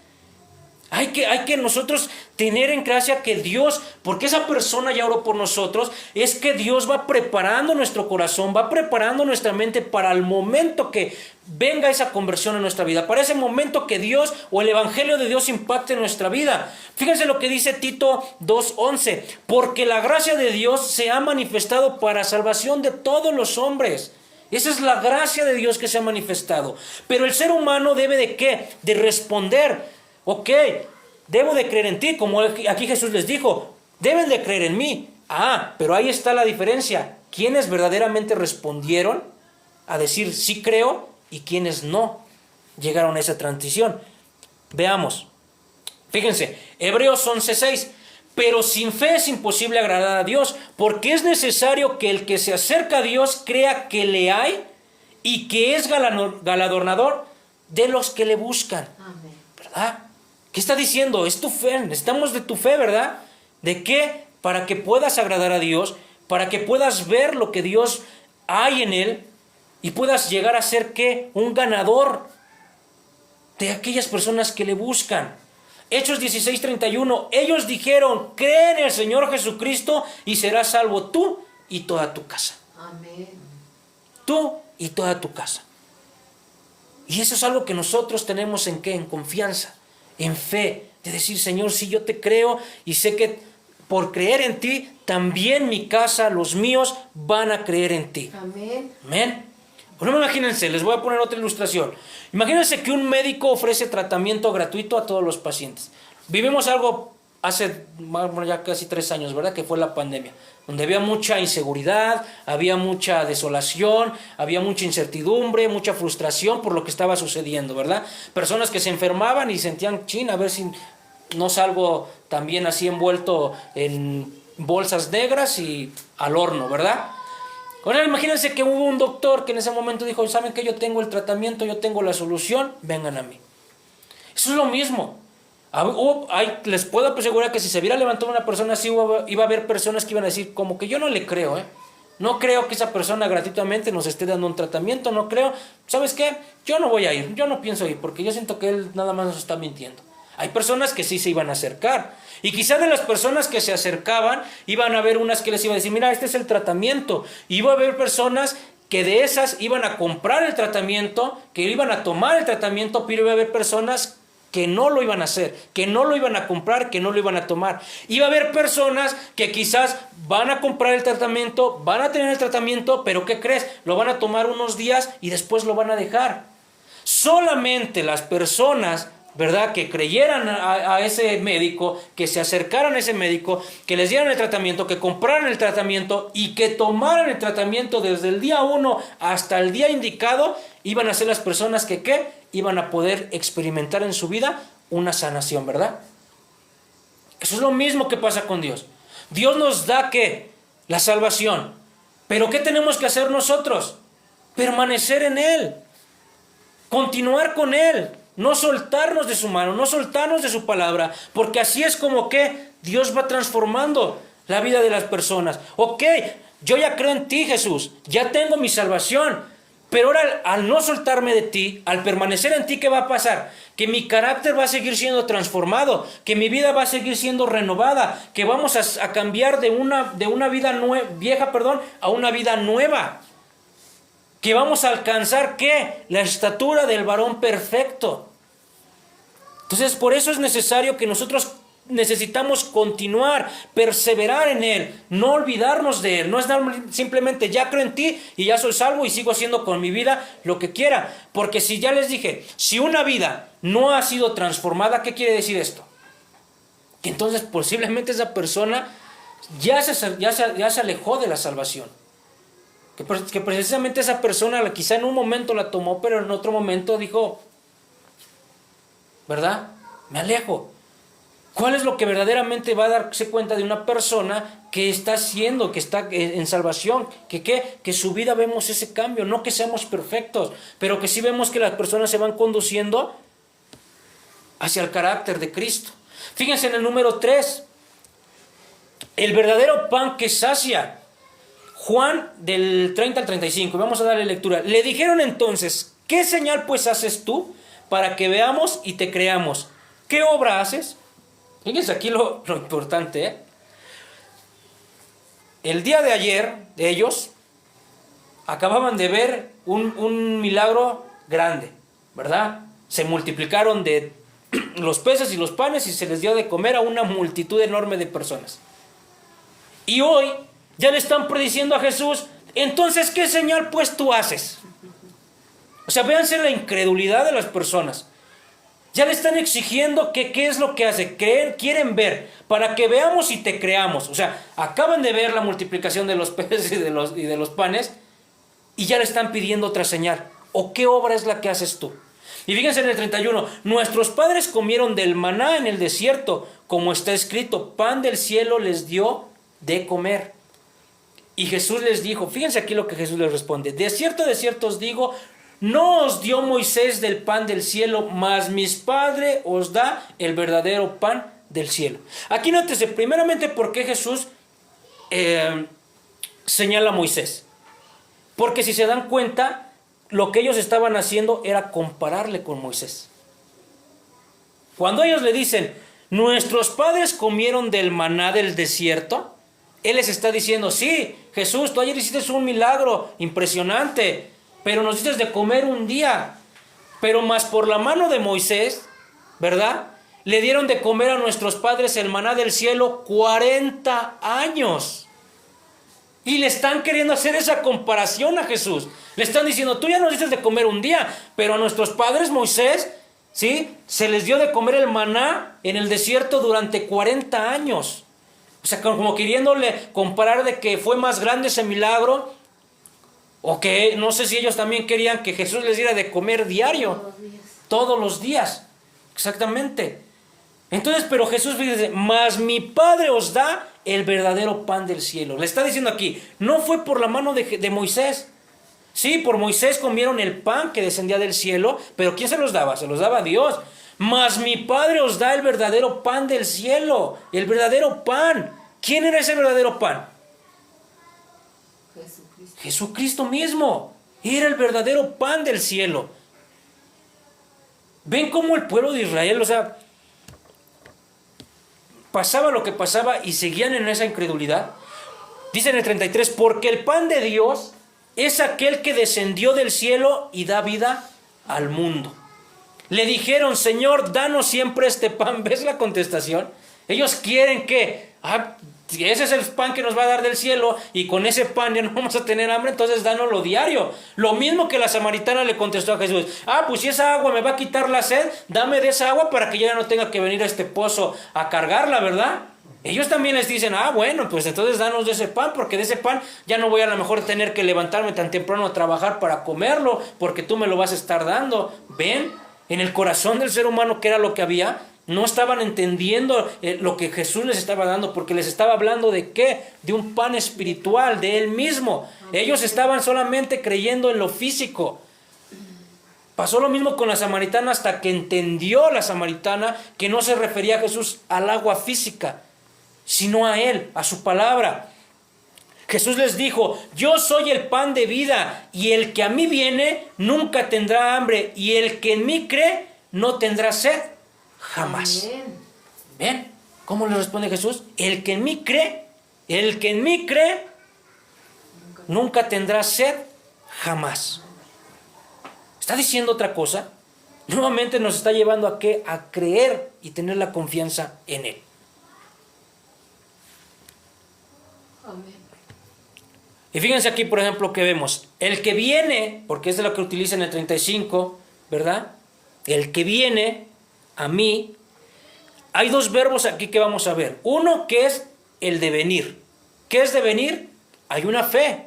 Hay que nosotros tener en gracia que Dios, porque esa persona ya oró por nosotros, es que Dios va preparando nuestro corazón, va preparando nuestra mente para el momento que venga esa conversión en nuestra vida, para ese momento que Dios o el Evangelio de Dios impacte en nuestra vida. Fíjense lo que dice Tito 2:11, porque la gracia de Dios se ha manifestado para salvación de todos los hombres. Esa es la gracia de Dios que se ha manifestado. Pero el ser humano debe de ¿qué? De responder. Ok, debo de creer en ti, como aquí Jesús les dijo, deben de creer en mí. Pero ahí está la diferencia. ¿Quiénes verdaderamente respondieron a decir sí creo y quiénes no llegaron a esa transición? Veamos. Fíjense, Hebreos 11:6. Pero sin fe es imposible agradar a Dios, porque es necesario que el que se acerca a Dios crea que le hay y que es galardonador de los que le buscan. Amén. ¿Verdad? ¿Qué está diciendo? Es tu fe, necesitamos de tu fe, ¿verdad? ¿De qué? Para que puedas agradar a Dios, para que puedas ver lo que Dios hay en Él y puedas llegar a ser ¿qué? Un ganador de aquellas personas que le buscan. Hechos 16:31, ellos dijeron, cree en el Señor Jesucristo y serás salvo tú y toda tu casa. Amén. Tú y toda tu casa. Y eso es algo que nosotros tenemos en qué, en confianza, en fe, de decir, Señor, sí, yo te creo y sé que por creer en ti, también mi casa, los míos, van a creer en ti. Amén. Amén. Bueno, imagínense, les voy a poner otra ilustración. Imagínense que un médico ofrece tratamiento gratuito a todos los pacientes. Vivimos algo hace ya casi 3 años, ¿verdad? Que fue la pandemia, donde había mucha inseguridad, había mucha desolación, había mucha incertidumbre, mucha frustración por lo que estaba sucediendo, ¿verdad? Personas que se enfermaban y sentían, a ver si no salgo también así envuelto en bolsas negras y al horno, ¿verdad? Ahora imagínense que hubo un doctor que en ese momento dijo, ¿saben qué? Yo tengo el tratamiento, yo tengo la solución, vengan a mí. Eso es lo mismo. Les puedo asegurar que si se hubiera levantado una persona así, iba a haber personas que iban a decir, como que yo no le creo, no creo que esa persona gratuitamente nos esté dando un tratamiento, no creo. ¿Sabes qué? Yo no voy a ir, yo no pienso ir, porque yo siento que él nada más nos está mintiendo. Hay personas que sí se iban a acercar. Y quizá de las personas que se acercaban, iban a haber unas que les iban a decir, mira, este es el tratamiento. Y iba a haber personas que de esas iban a comprar el tratamiento, que iban a tomar el tratamiento, pero iba a haber personas que no lo iban a hacer, que no lo iban a comprar, que no lo iban a tomar. Iba a haber personas que quizás van a comprar el tratamiento, van a tener el tratamiento, pero ¿qué crees? Lo van a tomar unos días y después lo van a dejar. Solamente las personas, ¿verdad?, que creyeran a ese médico, que se acercaran a ese médico, que les dieran el tratamiento, que compraran el tratamiento y que tomaran el tratamiento desde el día 1 hasta el día indicado, iban a ser las personas que, ¿qué?, iban a poder experimentar en su vida una sanación, ¿verdad? Eso es lo mismo que pasa con Dios. Dios nos da, ¿qué?, la salvación. Pero ¿qué tenemos que hacer nosotros? Permanecer en Él. Continuar con Él. No soltarnos de su mano, no soltarnos de su palabra, porque así es como que Dios va transformando la vida de las personas. Ok, yo ya creo en ti, Jesús, ya tengo mi salvación, pero ahora al no soltarme de ti, al permanecer en ti, ¿qué va a pasar? Que mi carácter va a seguir siendo transformado, que mi vida va a seguir siendo renovada, que vamos a cambiar de una vida vieja, a una vida nueva. Que vamos a alcanzar, ¿qué? La estatura del varón perfecto. Entonces, por eso es necesario que nosotros necesitamos continuar, perseverar en Él, no olvidarnos de Él. No es simplemente ya creo en ti y ya soy salvo y sigo haciendo con mi vida lo que quiera. Porque si ya les dije, si una vida no ha sido transformada, ¿qué quiere decir esto? Que entonces posiblemente esa persona ya se alejó de la salvación. Que precisamente esa persona quizá en un momento la tomó, pero en otro momento dijo, ¿verdad? Me alejo. ¿Cuál es lo que verdaderamente va a darse cuenta de una persona que está haciendo, que está en salvación? Que su vida vemos ese cambio, no que seamos perfectos, pero que sí vemos que las personas se van conduciendo hacia el carácter de Cristo. Fíjense en el número 3, el verdadero pan que sacia. Juan del 30 al 35, vamos a darle lectura. Le dijeron entonces, ¿qué señal pues haces tú para que veamos y te creamos? ¿Qué obra haces? Fíjense aquí lo importante, ¿eh? El día de ayer, ellos acababan de ver un milagro grande, ¿verdad? Se multiplicaron de los peces y los panes y se les dio de comer a una multitud enorme de personas. Y hoy ya le están prediciendo a Jesús, entonces, ¿qué señal pues tú haces? O sea, véanse la incredulidad de las personas. Ya le están exigiendo que qué es lo que hace. Quieren ver, para que veamos y te creamos. O sea, acaban de ver la multiplicación de los peces y de los panes y ya le están pidiendo otra señal. ¿O qué obra es la que haces tú? Y fíjense en el 31, nuestros padres comieron del maná en el desierto, como está escrito, pan del cielo les dio de comer. Y Jesús les dijo, fíjense aquí lo que Jesús les responde, de cierto os digo, no os dio Moisés del pan del cielo, mas mi Padre os da el verdadero pan del cielo. Aquí nótese primeramente por qué Jesús señala a Moisés. Porque si se dan cuenta, lo que ellos estaban haciendo era compararle con Moisés. Cuando ellos le dicen, nuestros padres comieron del maná del desierto, Él les está diciendo, sí, Jesús, tú ayer hiciste un milagro impresionante, pero nos diste de comer un día. Pero más por la mano de Moisés, ¿verdad? Le dieron de comer a nuestros padres el maná del cielo 40 años. Y le están queriendo hacer esa comparación a Jesús. Le están diciendo, tú ya nos diste de comer un día, pero a nuestros padres, Moisés, ¿sí?, se les dio de comer el maná en el desierto durante 40 años. O sea, como queriéndole comparar de que fue más grande ese milagro, o que no sé si ellos también querían que Jesús les diera de comer diario, todos los días, exactamente. Entonces, pero Jesús dice, mas mi Padre os da el verdadero pan del cielo. Le está diciendo aquí, no fue por la mano de Moisés. Sí, por Moisés comieron el pan que descendía del cielo, pero ¿quién se los daba? Se los daba Dios. Mas mi Padre os da el verdadero pan del cielo, el verdadero pan. ¿Quién era ese verdadero pan? Jesucristo mismo. Era el verdadero pan del cielo. ¿Ven cómo el pueblo de Israel, o sea, pasaba lo que pasaba y seguían en esa incredulidad? Dice en el 33, porque el pan de Dios es aquel que descendió del cielo y da vida al mundo. Le dijeron, Señor, danos siempre este pan. ¿Ves la contestación? Ellos quieren que, ese es el pan que nos va a dar del cielo y con ese pan ya no vamos a tener hambre, entonces dánoslo diario. Lo mismo que la samaritana le contestó a Jesús. Pues si esa agua me va a quitar la sed, dame de esa agua para que yo ya no tenga que venir a este pozo a cargarla, ¿verdad? Ellos también les dicen, bueno, pues entonces danos de ese pan, porque de ese pan ya no voy a lo mejor tener que levantarme tan temprano a trabajar para comerlo, porque tú me lo vas a estar dando. ¿Ven? En el corazón del ser humano, ¿qué era lo que había? No estaban entendiendo lo que Jesús les estaba dando, porque les estaba hablando de ¿qué? De un pan espiritual, de Él mismo. Ellos estaban solamente creyendo en lo físico. Pasó lo mismo con la samaritana hasta que entendió la samaritana que no se refería a Jesús al agua física, sino a Él, a su palabra. Jesús les dijo, yo soy el pan de vida, y el que a mí viene nunca tendrá hambre, y el que en mí cree no tendrá sed jamás. Amén. ¿Ven? ¿Cómo le responde Jesús? El que en mí cree, nunca tendrá sed jamás. ¿Está diciendo otra cosa? Nuevamente nos está llevando a ¿qué? A creer y tener la confianza en Él. Amén. Y fíjense aquí, por ejemplo, que vemos. El que viene, porque es de lo que utiliza en el 35, ¿verdad? El que viene a mí. Hay dos verbos aquí que vamos a ver. Uno que es el de venir. ¿Qué es de venir? Hay una fe.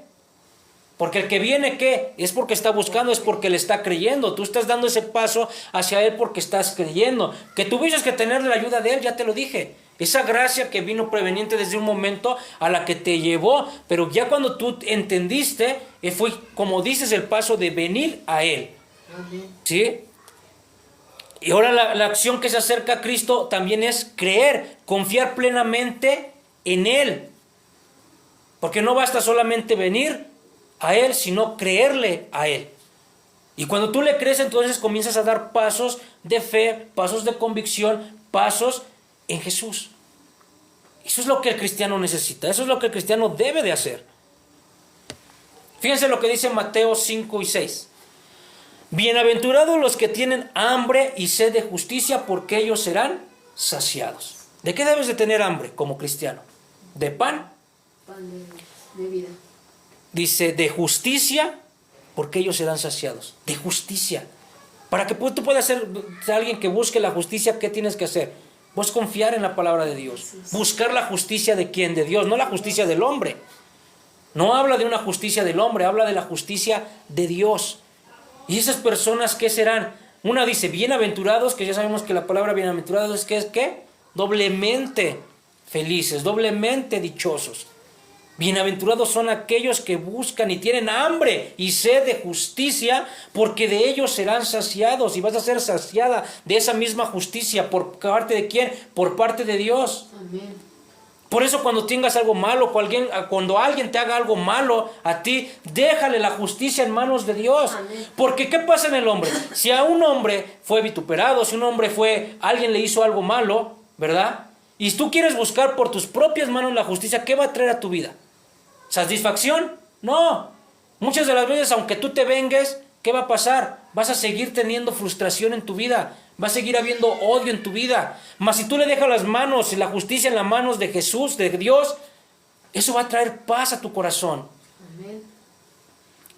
Porque el que viene, ¿qué? Es porque está buscando, es porque le está creyendo. Tú estás dando ese paso hacia Él porque estás creyendo. Que tuviste que tener la ayuda de Él, ya te lo dije. Esa gracia que vino preveniente desde un momento a la que te llevó. Pero ya cuando tú entendiste, fue, como dices, el paso de venir a Él. Amén. ¿Sí? Y ahora la acción que se acerca a Cristo también es creer, confiar plenamente en Él. Porque no basta solamente venir a Él, sino creerle a Él. Y cuando tú le crees, entonces comienzas a dar pasos de fe, pasos de convicción, pasos en Jesús. Eso es lo que el cristiano necesita, eso es lo que el cristiano debe de hacer. Fíjense lo que dice Mateo 5 y 6. Bienaventurados los que tienen hambre y sed de justicia, porque ellos serán saciados. ¿De qué debes de tener hambre como cristiano? ¿De pan? Pan de vida. Dice, de justicia, porque ellos serán saciados. De justicia. Para que tú puedas ser alguien que busque la justicia, ¿qué tienes que hacer? Pues confiar en la palabra de Dios. Buscar la justicia de quién, de Dios, no la justicia del hombre. No habla de una justicia del hombre, habla de la justicia de Dios. Y esas personas, ¿qué serán? Una dice, bienaventurados, que ya sabemos que la palabra bienaventurados es ¿qué? Doblemente felices, doblemente dichosos. Bienaventurados son aquellos que buscan y tienen hambre y sed de justicia, porque de ellos serán saciados. Y vas a ser saciada de esa misma justicia. ¿Por parte de quién? Por parte de Dios. Amén. Por eso cuando tengas algo malo, cuando alguien te haga algo malo a ti, déjale la justicia en manos de Dios. Amén. Porque ¿qué pasa en el hombre? Si a un hombre fue vituperado, si un hombre alguien le hizo algo malo, ¿verdad? Y tú quieres buscar por tus propias manos la justicia, ¿qué va a traer a tu vida? ¿Satisfacción? No. Muchas de las veces, aunque tú te vengues, ¿qué va a pasar? Vas a seguir teniendo frustración en tu vida. Va a seguir habiendo odio en tu vida. Mas si tú le dejas las manos y la justicia en las manos de Jesús, de Dios, eso va a traer paz a tu corazón. Amén.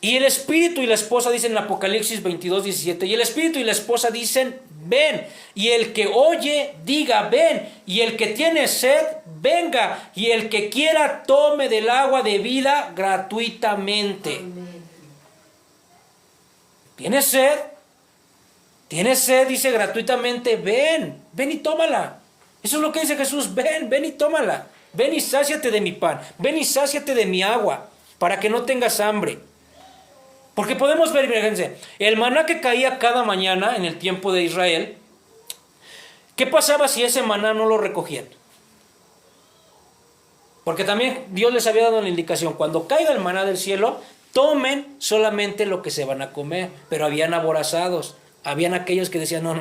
Y el espíritu y la esposa dicen en Apocalipsis 22:17. Y el espíritu y la esposa dicen, ven. Y el que oye, diga, ven. Y el que tiene sed, venga. Y el que quiera, tome del agua de vida gratuitamente. Amén. ¿Tienes sed? ¿Tienes sed? Dice gratuitamente, ven. Ven y tómala. Eso es lo que dice Jesús. Ven y tómala. Ven y sáciate de mi pan. Ven y sáciate de mi agua. Para que no tengas hambre. Porque podemos ver, fíjense, el maná que caía cada mañana en el tiempo de Israel, ¿qué pasaba si ese maná no lo recogían? Porque también Dios les había dado la indicación, cuando caiga el maná del cielo, tomen solamente lo que se van a comer. Pero habían aborazados, habían aquellos que decían, no,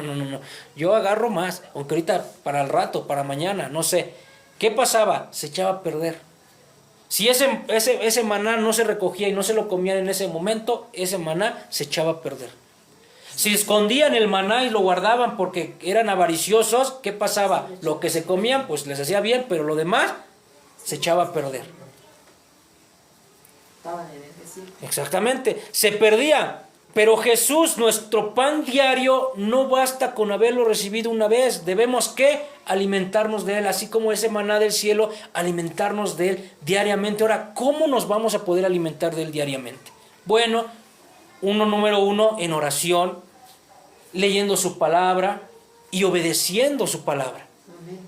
yo agarro más, aunque ahorita para el rato, para mañana, no sé. ¿Qué pasaba? Se echaba a perder. Si ese maná no se recogía y no se lo comían en ese momento, ese maná se echaba a perder. Si escondían el maná y lo guardaban porque eran avariciosos, ¿qué pasaba? Lo que se comían, pues les hacía bien, pero lo demás se echaba a perder. Estaba de bendecir. Exactamente, se perdía. Pero Jesús, nuestro pan diario, no basta con haberlo recibido una vez. Debemos que alimentarnos de él, así como ese maná del cielo, alimentarnos de él diariamente. Ahora, ¿cómo nos vamos a poder alimentar de él diariamente? Bueno, número uno, en oración, leyendo su palabra y obedeciendo su palabra. Amén.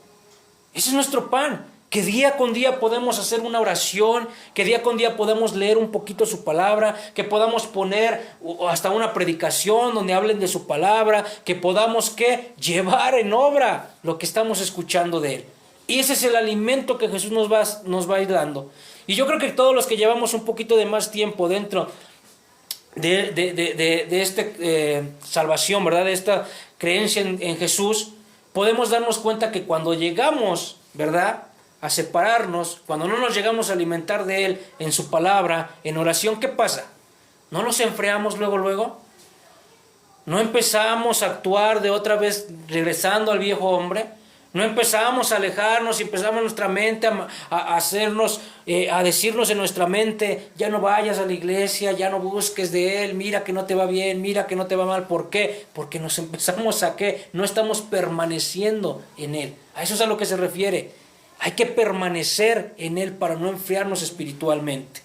Ese es nuestro pan. Que día con día podemos hacer una oración, que día con día podemos leer un poquito su palabra, que podamos poner hasta una predicación donde hablen de su palabra, que podamos ¿qué? Llevar en obra lo que estamos escuchando de él. Y ese es el alimento que Jesús nos va a ir dando. Y yo creo que todos los que llevamos un poquito de más tiempo dentro de esta salvación, ¿verdad? De esta creencia en Jesús, podemos darnos cuenta que cuando llegamos, ¿verdad?, a separarnos, cuando no nos llegamos a alimentar de él en su palabra, en oración, ¿qué pasa? ¿No nos enfriamos luego? ¿No empezamos a actuar de otra vez regresando al viejo hombre? ¿No empezamos a alejarnos y empezamos nuestra mente a hacernos, a decirnos en nuestra mente, ya no vayas a la iglesia, ya no busques de él, mira que no te va bien, mira que no te va mal? ¿Por qué? Porque nos empezamos a ¿qué? No estamos permaneciendo en él. A eso es a lo que se refiere. Hay que permanecer en él para no enfriarnos espiritualmente.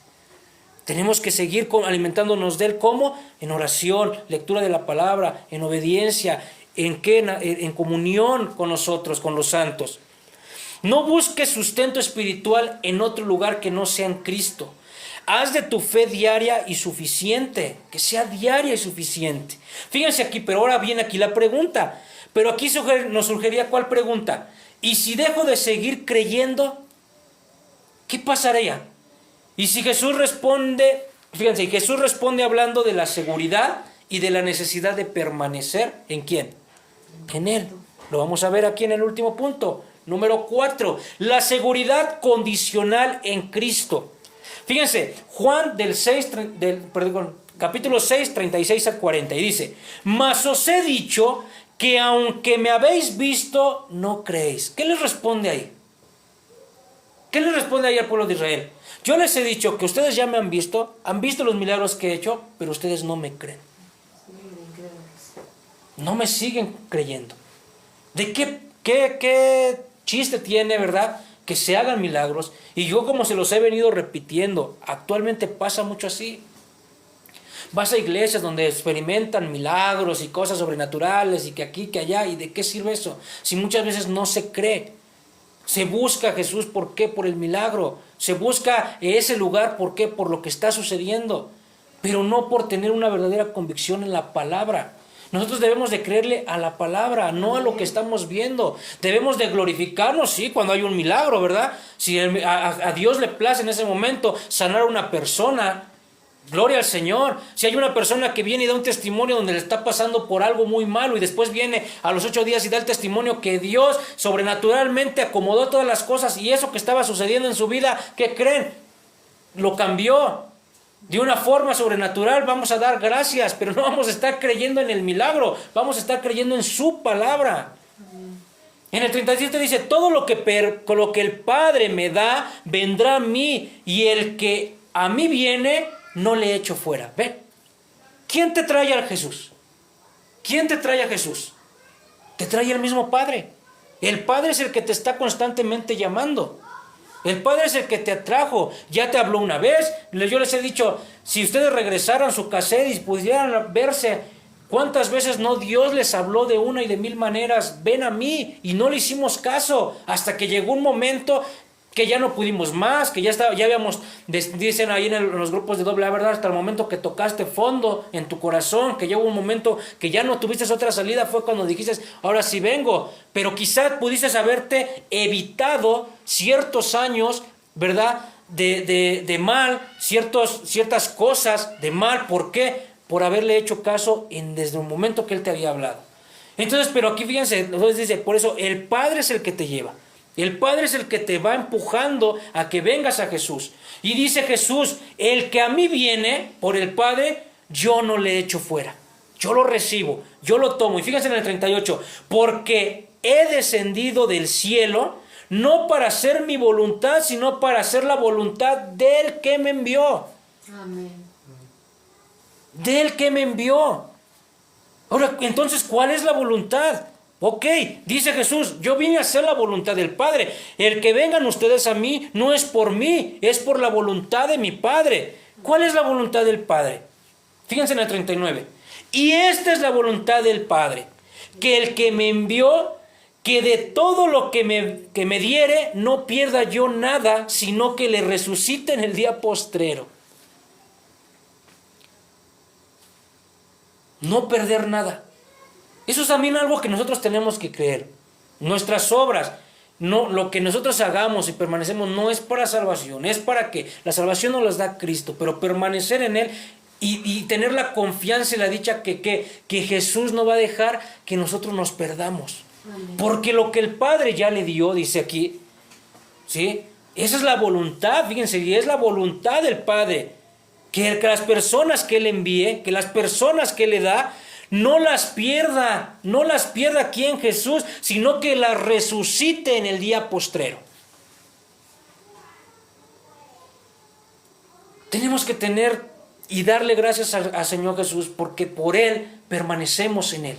Tenemos que seguir alimentándonos de él. ¿Cómo? En oración, lectura de la palabra, en obediencia, en comunión con nosotros, con los santos. No busques sustento espiritual en otro lugar que no sea en Cristo. Haz de tu fe diaria y suficiente, que sea diaria y suficiente. Fíjense aquí, pero ahora viene aquí la pregunta. Pero aquí nos surgiría ¿cuál pregunta? ¿Y si dejo de seguir creyendo? ¿Qué pasaría? Y si Jesús responde, fíjense, Jesús responde hablando de la seguridad y de la necesidad de permanecer, ¿en quién? En Él. Lo vamos a ver aquí en el último punto. Número 4, la seguridad condicional en Cristo. Fíjense, Juan capítulo 6, 36 al 40, y dice, mas os he dicho que aunque me habéis visto, no creéis. ¿Qué les responde ahí? ¿Qué les responde ahí al pueblo de Israel? Yo les he dicho que ustedes ya me han visto los milagros que he hecho, pero ustedes no me creen. No me siguen creyendo. ¿De qué chiste tiene, verdad, que se hagan milagros? Y yo, como se los he venido repitiendo, actualmente pasa mucho así. Vas a iglesias donde experimentan milagros y cosas sobrenaturales y que aquí, que allá. ¿Y de qué sirve eso? Si muchas veces no se cree. Se busca a Jesús, ¿por qué? Por el milagro. Se busca ese lugar, ¿por qué? Por lo que está sucediendo. Pero no por tener una verdadera convicción en la palabra. Nosotros debemos de creerle a la palabra, no a lo que estamos viendo. Debemos de glorificarnos, sí, cuando hay un milagro, ¿verdad? Si a Dios le place en ese momento sanar a una persona, gloria al Señor. Si hay una persona que viene y da un testimonio donde le está pasando por algo muy malo y después viene a los 8 días y da el testimonio que Dios sobrenaturalmente acomodó todas las cosas y eso que estaba sucediendo en su vida, ¿qué creen? Lo cambió de una forma sobrenatural. Vamos a dar gracias, pero no vamos a estar creyendo en el milagro, vamos a estar creyendo en su palabra. En el 37 dice, todo lo que el Padre me da, vendrá a mí, y el que a mí viene, no le echo fuera. ¿Ven? ¿Quién te trae a Jesús? ¿Quién te trae a Jesús? Te trae el mismo Padre. El Padre es el que te está constantemente llamando. El Padre es el que te atrajo. Ya te habló una vez. Yo les he dicho, si ustedes regresaran a su casa y pudieran verse, ¿cuántas veces no Dios les habló de una y de mil maneras? Ven a mí, y no le hicimos caso, hasta que llegó un momento que ya no pudimos más, que ya habíamos, dicen ahí en los grupos de doble A, ¿verdad? Hasta el momento que tocaste fondo en tu corazón, que llegó un momento que ya no tuviste otra salida, fue cuando dijiste, ahora sí vengo. Pero quizás pudiste haberte evitado ciertos años, ¿verdad? De mal, ciertas cosas de mal. ¿Por qué? Por haberle hecho caso desde el momento que Él te había hablado. Entonces, pero aquí fíjense, entonces dice, por eso el Padre es el que te lleva. El Padre es el que te va empujando a que vengas a Jesús. Y dice Jesús, el que a mí viene por el Padre, yo no le echo fuera. yo lo recibo, yo lo tomo. Y fíjense en el 38, porque he descendido del cielo, no para hacer mi voluntad, sino para hacer la voluntad del que me envió. Amén. Del que me envió. Ahora, entonces, ¿cuál es la voluntad? Ok, dice Jesús, yo vine a hacer la voluntad del Padre. El que vengan ustedes a mí no es por mí, es por la voluntad de mi Padre. ¿Cuál es la voluntad del Padre? Fíjense en el 39. Y esta es la voluntad del Padre, que el que me envió, que de todo lo que me diere, no pierda yo nada, sino que le resucite en el día postrero. No perder nada. Eso es también algo que nosotros tenemos que creer. Nuestras obras, no, lo que nosotros hagamos y permanecemos no es para salvación, es para que la salvación nos la da Cristo, pero permanecer en Él y tener la confianza y la dicha que Jesús no va a dejar que nosotros nos perdamos. Amén. Porque lo que el Padre ya le dio, dice aquí, ¿sí? Esa es la voluntad, fíjense, y es la voluntad del Padre, que las personas que Él envíe, que las personas que le da, no las pierda aquí en Jesús, sino que las resucite en el día postrero. Tenemos que tener y darle gracias al Señor Jesús, porque por Él permanecemos en Él.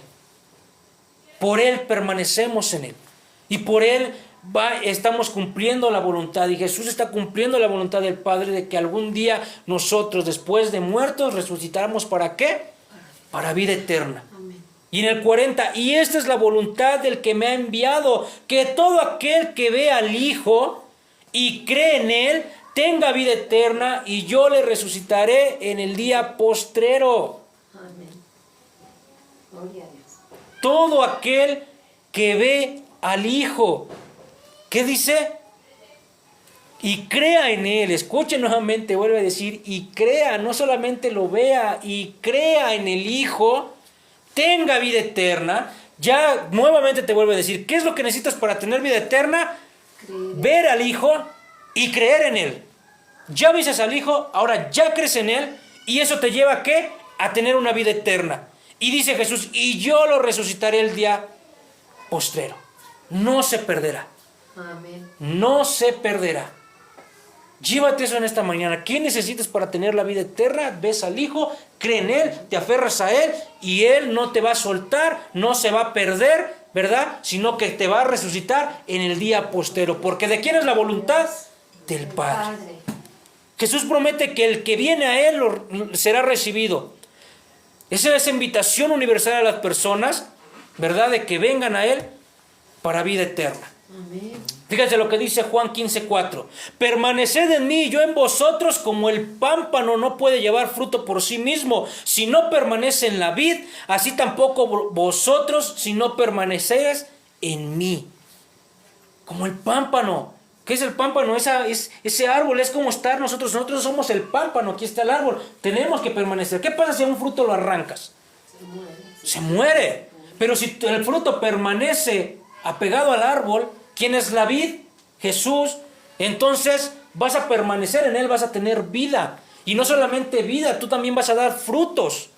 Por Él permanecemos en Él. Y por Él estamos cumpliendo la voluntad. Y Jesús está cumpliendo la voluntad del Padre de que algún día nosotros, después de muertos, resucitáramos. ¿Para qué? Para vida eterna. Amén. Y en el 40, y esta es la voluntad del que me ha enviado, que todo aquel que ve al Hijo y cree en Él, tenga vida eterna, y yo le resucitaré en el día postrero. Amén. Gloria a Dios. Todo aquel que ve al Hijo, ¿qué dice? Y crea en Él. Escuchen nuevamente, vuelve a decir, y crea, no solamente lo vea, y crea en el Hijo, tenga vida eterna. Ya nuevamente te vuelvo a decir, ¿qué es lo que necesitas para tener vida eterna? Creer. Ver al Hijo y creer en Él. Ya viste al Hijo, ahora ya crees en Él, y eso te lleva ¿a qué? A tener una vida eterna. Y dice Jesús, y yo lo resucitaré el día postrero. No se perderá. Amén. No se perderá. Llévate eso en esta mañana. ¿Qué necesitas para tener la vida eterna? Ves al Hijo, cree en Él, te aferras a Él, y Él no te va a soltar, no se va a perder, ¿verdad? Sino que te va a resucitar en el día postero. Porque ¿de quién es la voluntad? Del Padre. Jesús promete que el que viene a Él será recibido. Esa es invitación universal a las personas, ¿verdad? De que vengan a Él para vida eterna. Amén. Fíjense lo que dice Juan 15:4. Permaneced en mí y yo en vosotros, como el pámpano no puede llevar fruto por sí mismo si no permanece en la vid, así tampoco vosotros si no permanecéis en mí. Como el pámpano. ¿Qué es el pámpano? Ese árbol es como estar nosotros. Nosotros somos el pámpano. Aquí está el árbol. Tenemos que permanecer. ¿Qué pasa si a un fruto lo arrancas? Se muere. Pero si el fruto permanece apegado al árbol, ¿quién es la vid? Jesús. Entonces vas a permanecer en Él, vas a tener vida. Y no solamente vida, tú también vas a dar frutos.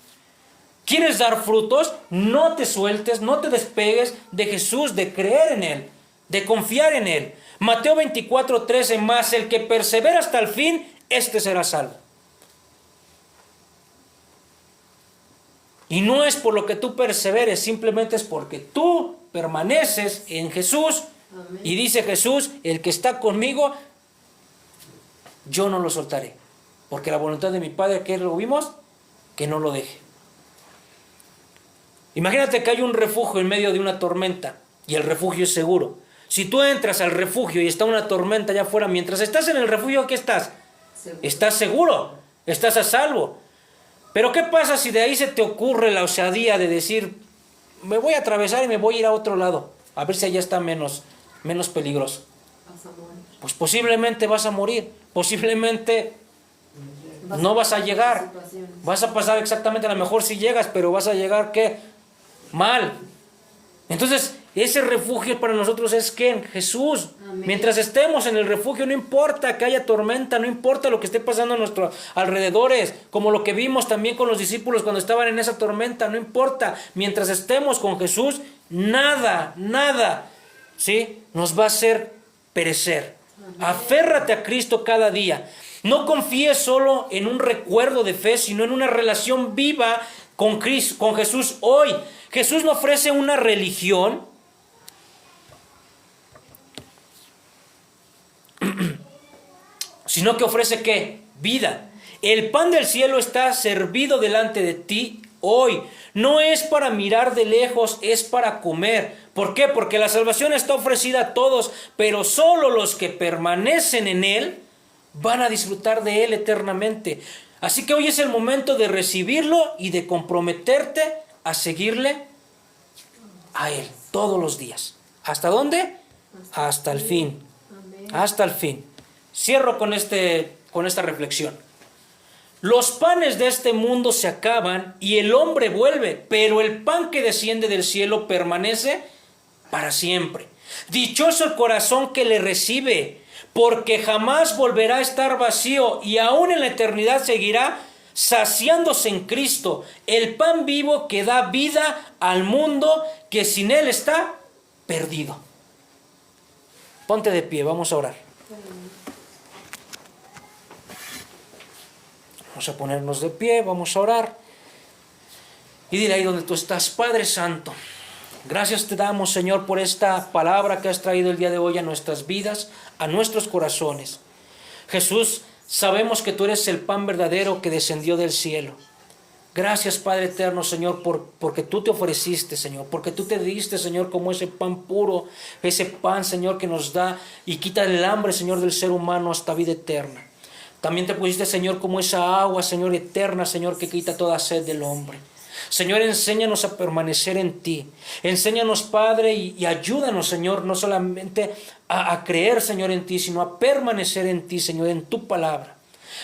¿Quieres dar frutos? No te sueltes, no te despegues de Jesús, de creer en Él, de confiar en Él. Mateo 24:13, más el que persevera hasta el fin, este será salvo. Y no es por lo que tú perseveres, simplemente es porque tú permaneces en Jesús. Amén. Y dice Jesús, el que está conmigo, yo no lo soltaré. Porque la voluntad de mi Padre, ¿qué lo vimos? Que no lo deje. Imagínate que hay un refugio en medio de una tormenta y el refugio es seguro. Si tú entras al refugio y está una tormenta allá afuera, mientras estás en el refugio, ¿qué estás? Seguro. Estás seguro, estás a salvo. Pero ¿qué pasa si de ahí se te ocurre la osadía de decir, me voy a atravesar y me voy a ir a otro lado, a ver si allá está menos peligroso? Vas a morir. Pues posiblemente vas a morir, posiblemente no vas a llegar, Situaciones. vas a pasar exactamente, a lo mejor si llegas, pero vas a llegar ¿qué? Mal. Entonces, ese refugio para nosotros es ¿quién? Jesús. Amén. Mientras estemos en el refugio, no importa que haya tormenta, no importa lo que esté pasando a nuestros alrededores, como lo que vimos también con los discípulos cuando estaban en esa tormenta, no importa. Mientras estemos con Jesús, nada, ¿sí?, nos va a hacer perecer. Aférrate a Cristo cada día. No confíes solo en un recuerdo de fe, sino en una relación viva con Cristo, con Jesús hoy. Jesús no ofrece una religión, sino que ofrece ¿qué? Vida. El pan del cielo está servido delante de ti hoy. No es para mirar de lejos, es para comer. ¿Por qué? Porque la salvación está ofrecida a todos, pero solo los que permanecen en Él van a disfrutar de Él eternamente. Así que hoy es el momento de recibirlo y de comprometerte a seguirle a Él todos los días. ¿Hasta dónde? Hasta el fin. Hasta el fin. Cierro con esta reflexión. Los panes de este mundo se acaban y el hombre vuelve, pero el pan que desciende del cielo permanece para siempre. Dichoso el corazón que le recibe, porque jamás volverá a estar vacío y aún en la eternidad seguirá saciándose en Cristo, el pan vivo que da vida al mundo que sin Él está perdido. Ponte de pie, vamos a orar. Vamos a ponernos de pie, vamos a orar. Y dile ahí donde tú estás: Padre Santo, gracias te damos, Señor, por esta palabra que has traído el día de hoy a nuestras vidas, a nuestros corazones. Jesús, sabemos que tú eres el pan verdadero que descendió del cielo. Gracias, Padre eterno, Señor, porque tú te ofreciste, Señor, porque tú te diste, Señor, como ese pan puro, ese pan, Señor, que nos da y quita el hambre, Señor, del ser humano hasta vida eterna. También te pusiste, Señor, como esa agua, Señor, eterna, Señor, que quita toda sed del hombre. Señor, enséñanos a permanecer en ti. Enséñanos, Padre, y ayúdanos, Señor, no solamente a creer, Señor, en ti, sino a permanecer en ti, Señor, en tu palabra.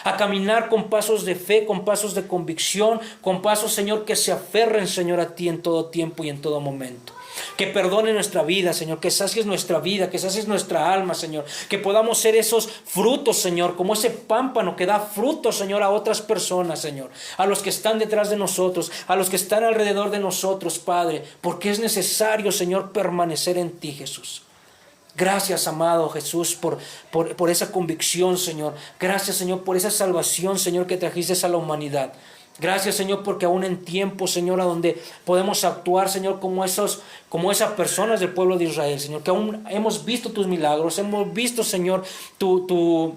A caminar con pasos de fe, con pasos de convicción, con pasos, Señor, que se aferren, Señor, a ti en todo tiempo y en todo momento. Que perdone nuestra vida, Señor, que sacies nuestra vida, que sacies nuestra alma, Señor. Que podamos ser esos frutos, Señor, como ese pámpano que da frutos, Señor, a otras personas, Señor. A los que están detrás de nosotros, a los que están alrededor de nosotros, Padre. Porque es necesario, Señor, permanecer en ti, Jesús. Gracias, amado Jesús, por esa convicción, Señor. Gracias, Señor, por esa salvación, Señor, que trajiste a la humanidad. Gracias, Señor, porque aún en tiempos, Señor, a donde podemos actuar, Señor, como esas personas del pueblo de Israel, Señor, que aún hemos visto tus milagros, hemos visto, Señor, tu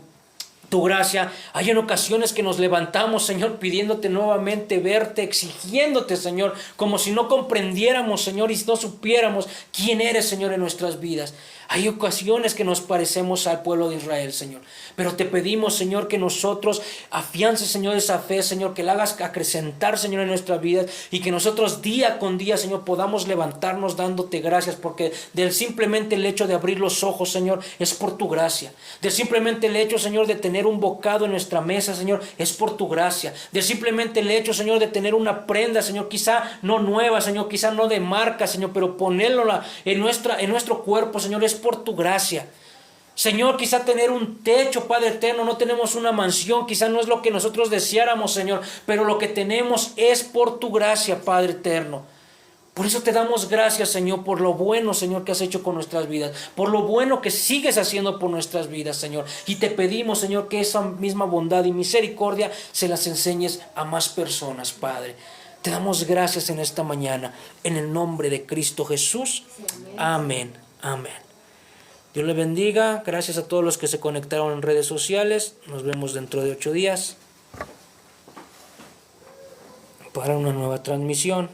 gracia. Hay en ocasiones que nos levantamos, Señor, pidiéndote nuevamente verte, exigiéndote, Señor, como si no comprendiéramos, Señor, y no supiéramos quién eres, Señor, en nuestras vidas. Hay ocasiones que nos parecemos al pueblo de Israel, Señor. Pero te pedimos, Señor, que nosotros afiances, Señor, esa fe, Señor, que la hagas acrecentar, Señor, en nuestras vidas y que nosotros día con día, Señor, podamos levantarnos dándote gracias, porque del simplemente el hecho de abrir los ojos, Señor, es por tu gracia. Del simplemente el hecho, Señor, de tener un bocado en nuestra mesa, Señor, es por tu gracia. Del simplemente el hecho, Señor, de tener una prenda, Señor, quizá no nueva, Señor, quizá no de marca, Señor, pero ponerla en nuestro cuerpo, Señor, es por tu gracia. Señor, quizá tener un techo, Padre eterno, no tenemos una mansión, quizá no es lo que nosotros deseáramos, Señor, pero lo que tenemos es por tu gracia, Padre eterno. Por eso te damos gracias, Señor, por lo bueno, Señor, que has hecho con nuestras vidas, por lo bueno que sigues haciendo por nuestras vidas, Señor. Y te pedimos, Señor, que esa misma bondad y misericordia se las enseñes a más personas, Padre. Te damos gracias en esta mañana, en el nombre de Cristo Jesús. Amén. Amén. Dios le bendiga. Gracias a todos los que se conectaron en redes sociales. Nos vemos dentro de 8 días para una nueva transmisión.